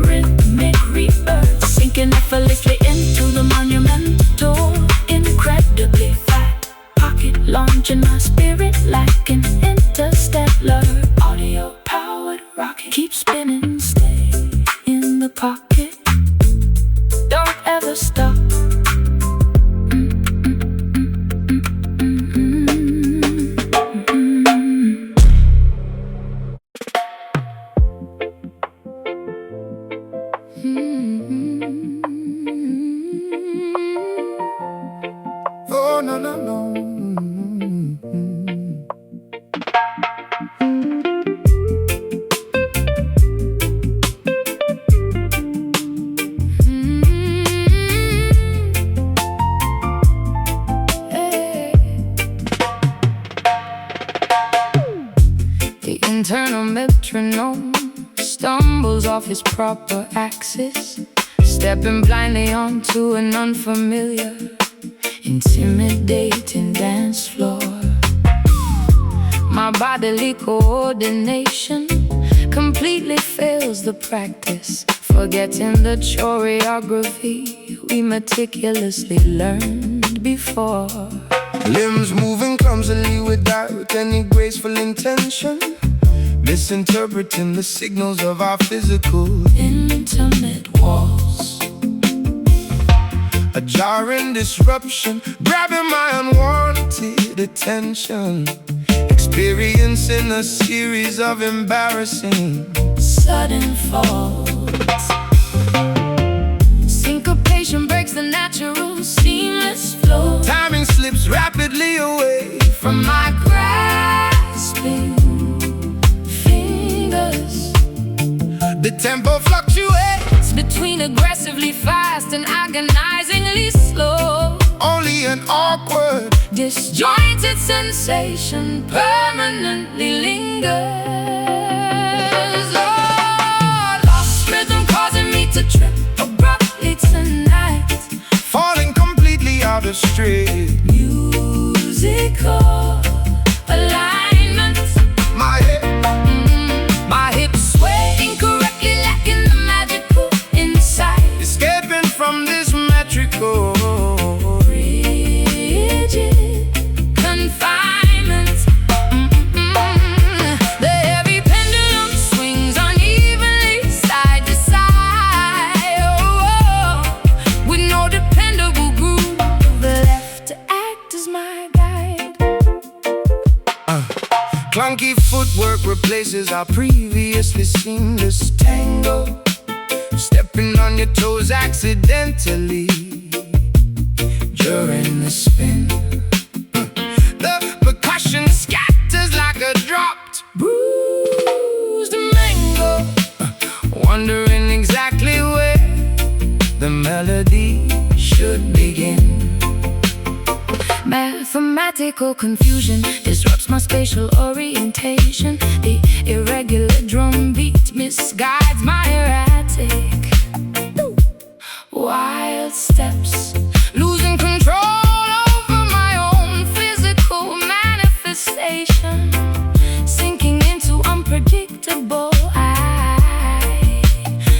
rhythmic rebirth, sinking effortlessly into the monumental, incredibly fat pocket, launching my spirit like an interstellar audio-powered rocket. Keep spinning, stay in the pocket, don't ever stop. oh no no no. The internal metronome stumbles off his proper axis, stepping blindly onto an unfamiliar, intimidating dance floor. My bodily coordination completely fails the practice, forgetting the choreography we meticulously learned before. Limbs moving clumsily without any graceful intention, misinterpreting the signals of our physical Intimate walls, a jarring disruption, grabbing my unwanted attention, experiencing a series of embarrassing sudden falls. Syncopation breaks the natural, seamless flow. timing slips rapidly away From my grasping fingers, the tempo fluctuates, between aggressively fast and agonizingly slow. only an awkward Disjointed sensation permanently lingers. Oh, lost rhythm causing me to trip abruptly tonight. falling completely out of straight. Musical alignment, My hips sway incorrectly, lacking the magical insight. escaping from this metrical Rigid confinement. The heavy pendulum swings unevenly side to side. With no dependable groove left to act as my guide. clunky footwork replaces our previously seamless tango, stepping on your toes accidentally during the spin. The percussion scatters like a dropped, Bruised mango, wondering exactly where the melody should begin. mathematical confusion disrupts my spatial orientation. The irregular drum beat misguides my erratic wild steps, losing control over my own physical manifestation, sinking into unpredictable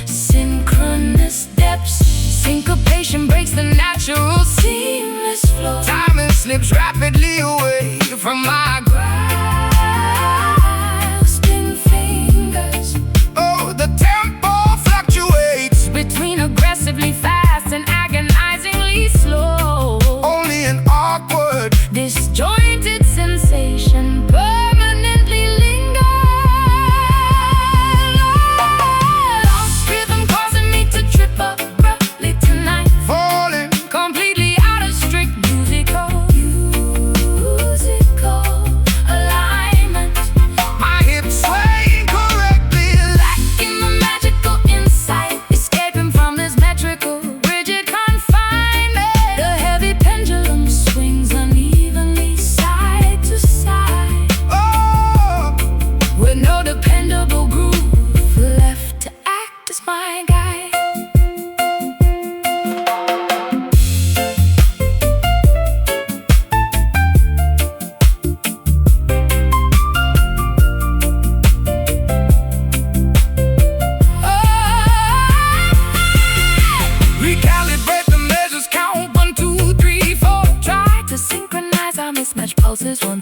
synchronous depths. Syncopation breaks the natural seamless flow. Timing slips rapidly away from my Grasping fingers.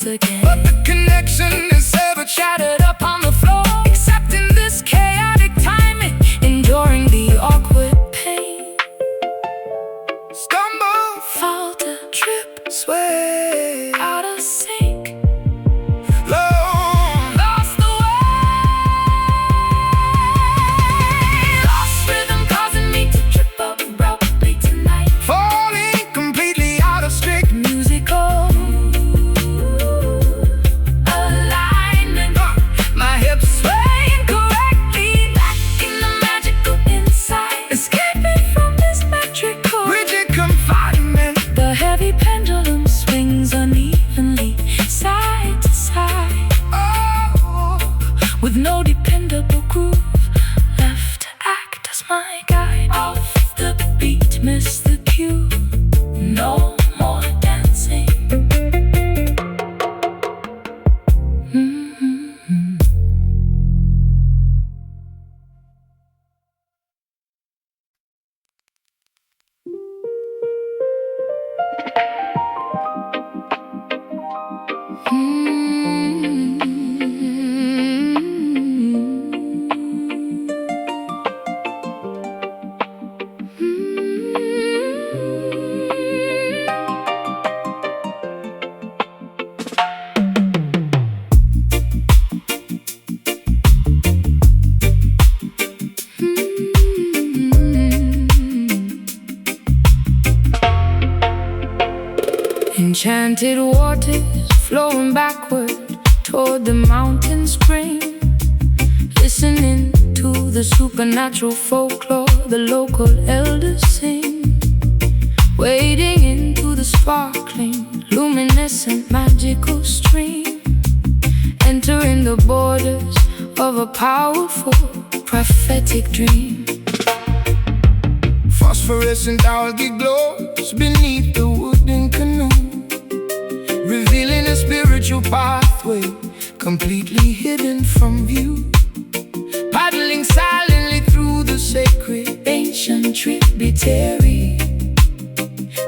again. but the connection is severed, Shattered up on the floor, accepting this chaotic timing, enduring the awkward pain. stumble, Falter, trip, sway, out of sync, low, lost the way. Lost rhythm causing me to trip up abruptly tonight. falling completely out of strict Musical alignment, my hips swaying correctly, lacking the magical insight, escaping from this metrical. rigid confinement. The heavy pendulum swings unevenly, side to side, Oh, with no dependable groove left to act as my guide. Off the beat, miss the cue, no more dancing. Enchanted waters flowing backward toward the mountain spring, listening to the supernatural folklore the local elders sing, wading into the sparkling, luminescent, magical stream, entering the borders of a powerful, prophetic dream. phosphorescent algae glows beneath the wooden canoe, revealing a spiritual pathway completely hidden from view. Paddling silently through the sacred Ancient tributary,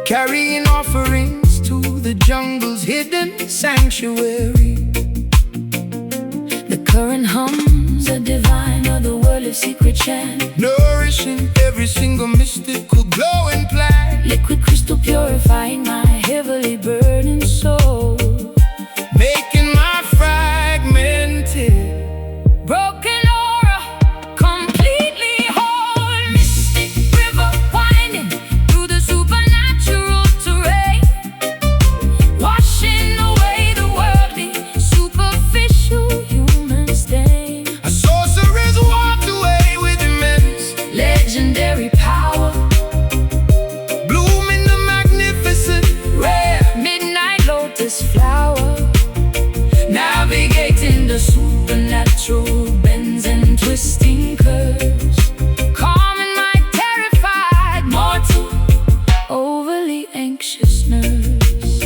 carrying offerings to the jungle's hidden sanctuary. the current hums a divine, otherworldly secret chant, Nourishing every single mystical glowing plant, liquid crystal purifying my heavily burdened soul. making my fragmented Broken aura, completely whole. Mystic river winding through the supernatural terrain, washing away the worldly, superficial human stain. a sorcerer's walked away with immense, Legendary power, blooming the magnificent, rare midnight lotus flower, navigating the supernatural bends and twisting curves, calming my terrified mortal, overly anxious nerves.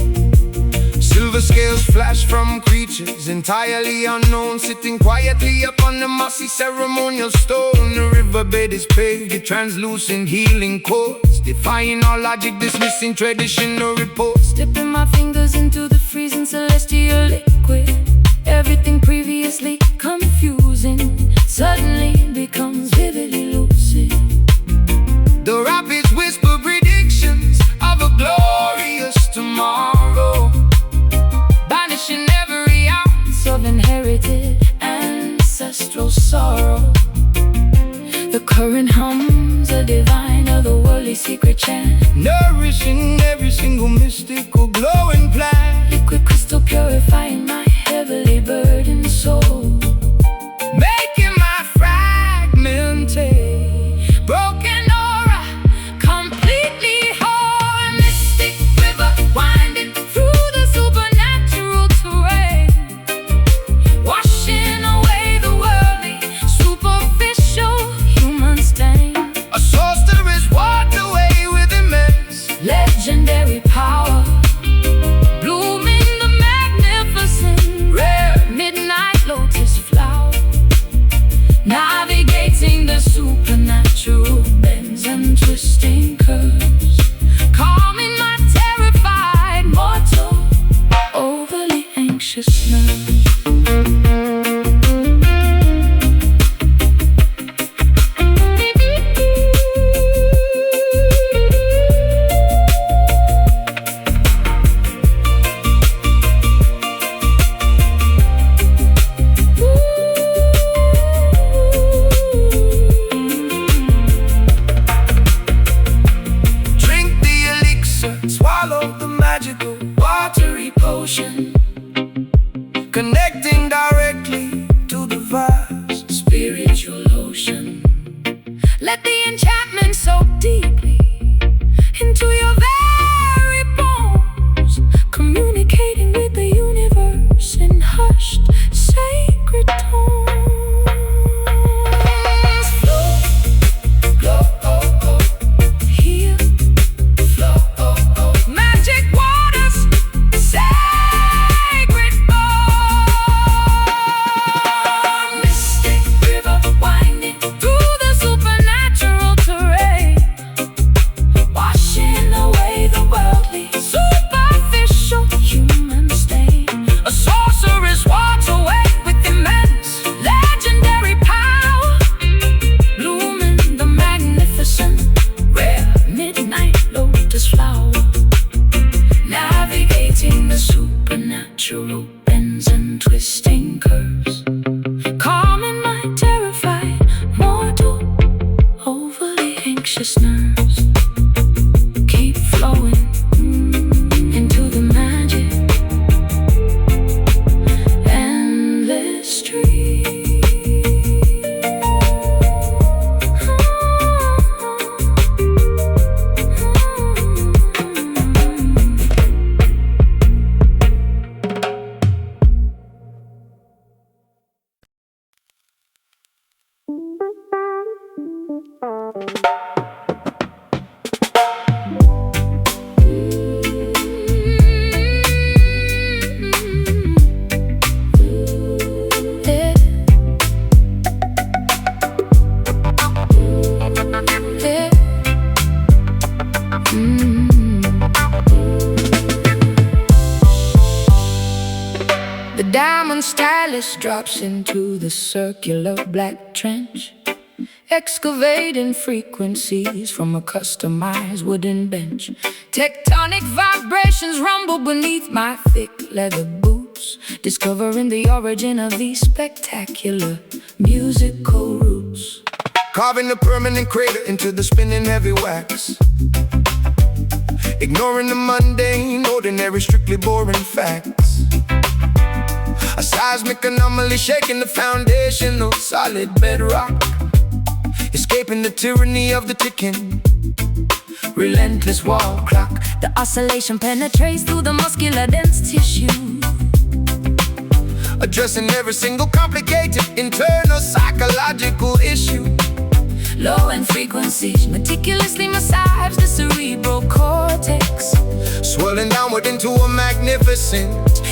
silver scales flash from creatures entirely unknown, sitting quietly upon the mossy ceremonial stone. The riverbed is paved with translucent healing chords, defying all logic, dismissing traditional reports. Dipping my fingers into the freezing celestial liquid, everything previously confusing suddenly becomes vividly lucid. The rapids whisper predictions of a glorious tomorrow, Banishing every ounce of inherited ancestral sorrow. The current hums a divine, otherworldly secret chant, nourishing every single mystical glowing plant, liquid crystal purifying my heavily burdened soul. making my fragmented Broken aura, completely whole. Mystic river winding through the supernatural terrain, washing away the worldly, superficial human stain. a sorceress walked away with immense, Legendary power, blooming the magnificent, rare midnight lotus bass drops into the circular black trench, excavating frequencies from a customized wooden bench. Tectonic vibrations rumble beneath my thick leather boots, discovering the origin of these spectacular musical roots. Carving a permanent crater into the spinning heavy wax, ignoring the mundane, ordinary, strictly boring facts. A seismic anomaly shaking the foundational solid bedrock, escaping the tyranny of the ticking, relentless wall clock. The oscillation penetrates through the muscular dense tissue, addressing every single complicated internal psychological issue. Low-end frequencies meticulously massage the cerebral cortex, swirling downward into a magnificent,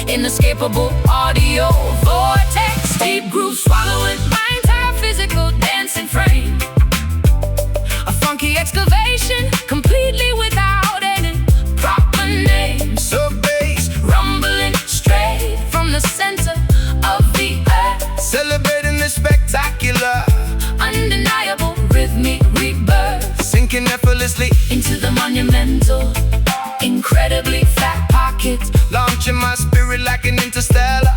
inescapable audio vortex. Deep grooves swallowing my entire physical dancing frame, a funky excavation completely without any proper name. Sub-bass rumbling straight from the center of the earth, celebrating the spectacular, undeniable rhythmic rebirth, sinking effortlessly into the monumental, incredibly fat pockets, launching my spirit like an interstellar,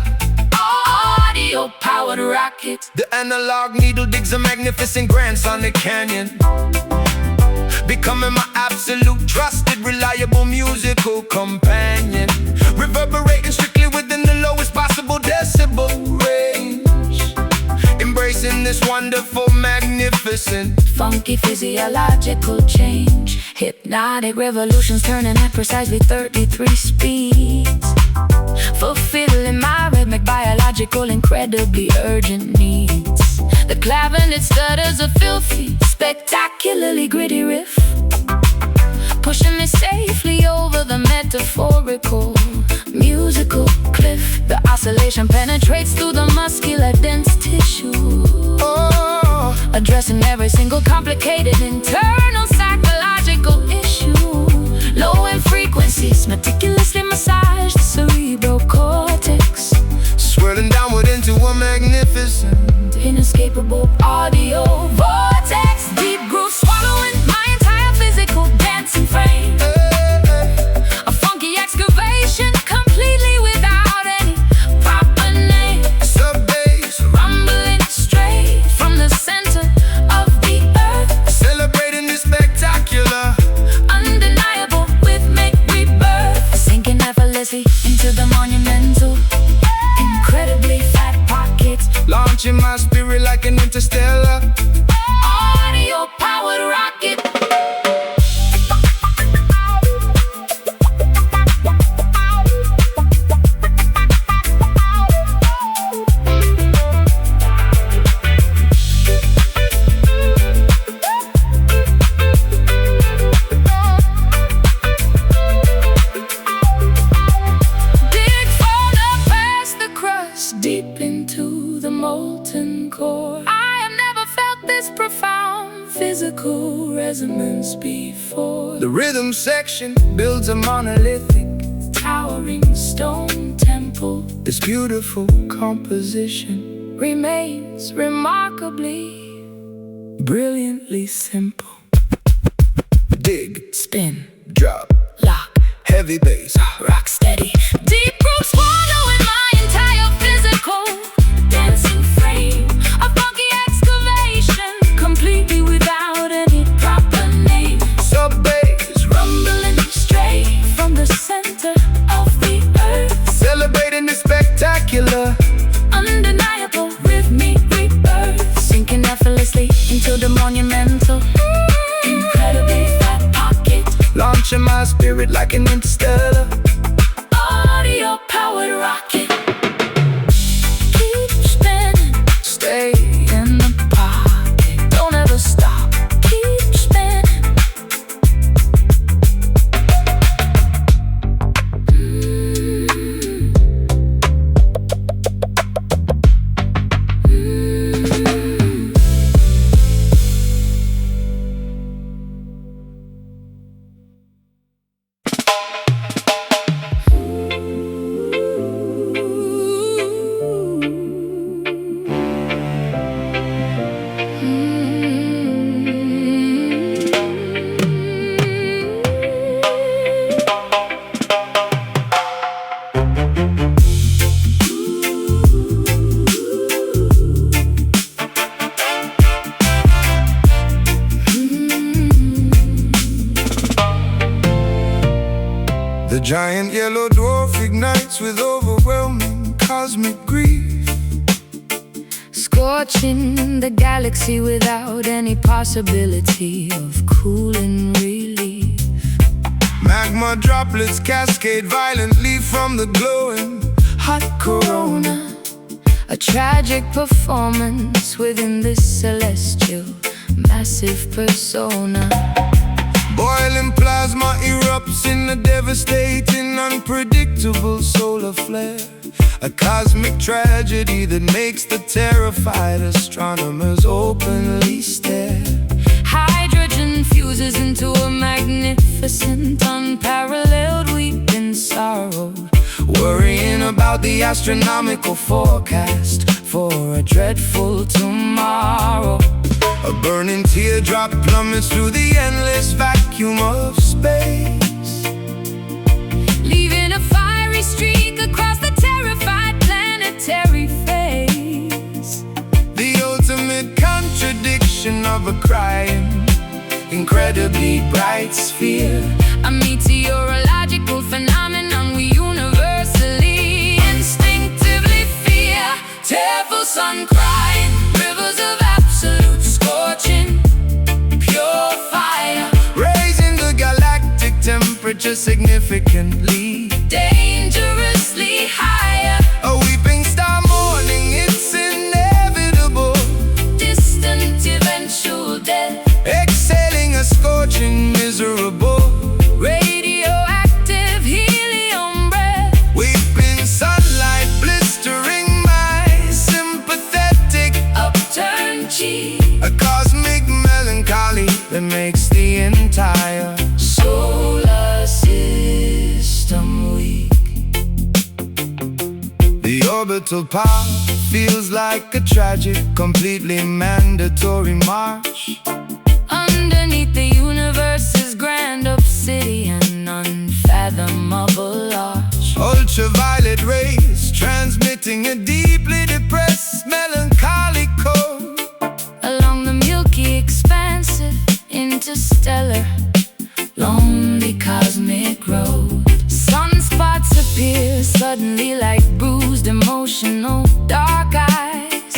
audio-powered rocket. The analog needle digs a magnificent grand sonic canyon, becoming my absolute, trusted, reliable musical companion, reverberating strictly within the lowest possible decibel range, embracing this wonderful, magnificent, funky physiological change. Hypnotic revolutions turning at precisely 33 speeds, fulfilling my rhythmic, biological, incredibly urgent needs. The clavinet stutters a filthy, spectacularly gritty riff, pushing me safely over the metaphorical musical cliff. The oscillation penetrates through the muscular dense tissue, addressing every single complicated internal psychological issue. Low-end frequencies meticulously massage the cerebral cortex, swirling downward into a magnificent, inescapable audio vortex. Deep groove swallowing my entire physical dancing frame, a funky excavation completely without any proper name. Sub-bass rumbling straight from the center of the earth, celebrating the spectacular, undeniable rhythmic rebirth, sinking effortlessly into the monumental, incredibly fat pockets, launching my spirit like an interstellar, audio-powered rocket. Dig further past the crust, deep into the molten core. I have never felt this profound physical resonance before. the rhythm section builds a monolithic, Towering stone temple this beautiful composition, remains remarkably, brilliantly simple. dig, Spin, drop, lock, heavy bass, rock steady. Deep groove swallowing my entire physical dancing frame, a funky excavation completely without any proper name. sub-bass Rumbling straight from the center of the earth, celebrating the spectacular, undeniable rhythmic rebirth, sinking effortlessly into the monumental, incredibly fat pocket, launching my spirit like an interstellar, audio-powered rocket. Keep spinning, stay in the pocket, don't ever stop. Keep spinning. giant yellow dwarf ignites with overwhelming cosmic grief, scorching the galaxy without any possibility of cooling relief. Magma droplets cascade violently from the glowing hot corona, a tragic performance within this celestial massive persona. Boiling plasma erupts in a devastating, unpredictable solar flare, a cosmic tragedy that makes the terrified astronomers openly stare. Hydrogen fuses into a magnificent, unparalleled weeping sorrow, worrying about the astronomical forecast for a dreadful tomorrow. A burning teardrop plummets through the endless vacuum of space, leaving a fiery streak across the terrified planetary face. the ultimate contradiction of a crying, incredibly bright sphere, A meteorological phenomenon we universally, instinctively fear. Tearful sun crying, rivers of absolute scorching, pure fire, raising the galactic temperature significantly, dangerously higher. a weeping star mourning its inevitable, Distant eventual death, exhaling a scorching, miserable, radioactive helium breath. weeping sunlight blistering my sympathetic, Upturned cheek, a cosmic melancholy that makes the entire solar system weak. The orbital path feels like a tragic, completely mandatory march, Underneath the universe's grand obsidian, unfathomable arch. ultraviolet rays transmitting a deeply depressed, melancholic code, Along the milky, expansive, interstellar, lonely cosmic road. Sunspots appear suddenly like bruised, emotional, dark eyes.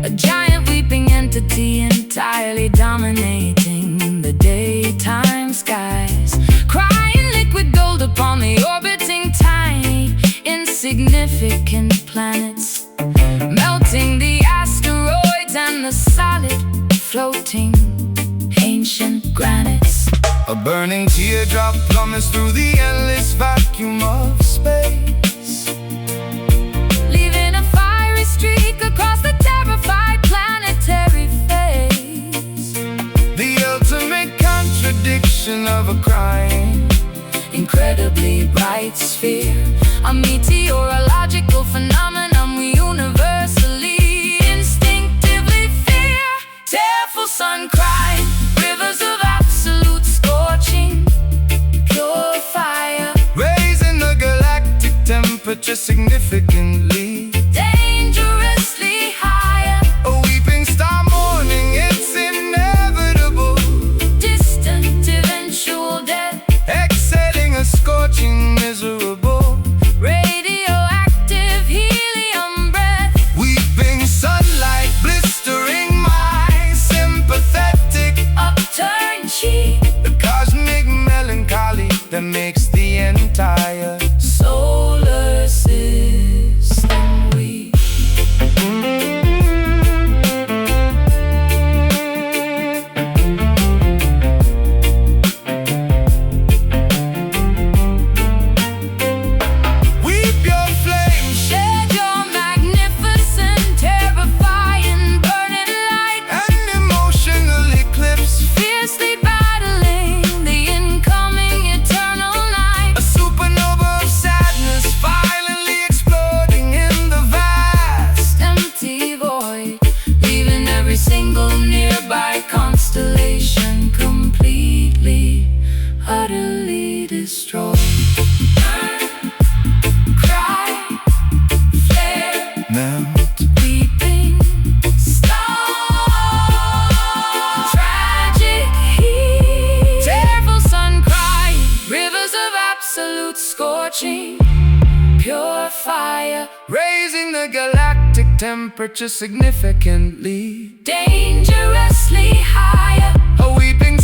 A giant weeping entity entirely dominating the daytime skies, crying liquid gold upon the orbiting tiny, insignificant planets, melting the asteroids and the solid, floating, ancient granites. a burning teardrop plummets through the endless vacuum of space, Leaving a fiery streak across the terrified planetary face. the ultimate contradiction of a crying, Incredibly bright sphere, a meteorological phenomenon we universally, instinctively fear. Tearful sun crying, rivers of absolute scorching, pure fire, raising the galactic temperature significantly, dangerously higher. a weeping star mourning its inevitable, Distant eventual death, exhaling a scorching, miserable, radioactive helium breath. weeping sunlight blistering my sympathetic, Upturned cheek, the cosmic melancholy that makes the entire solar system weak. weep your flame, Shed your magnificent, terrifying, burning light, an emotional eclipse, fiercely battling the incoming eternal night. a supernova of sadness violently exploding in the vast, Empty void, leaving every single nearby constellation completely, utterly destroyed. Burn, cry, flare, melt, weeping star, tragic heat. Tearful sun crying, rivers of absolute temperature significantly, dangerously higher. a weeping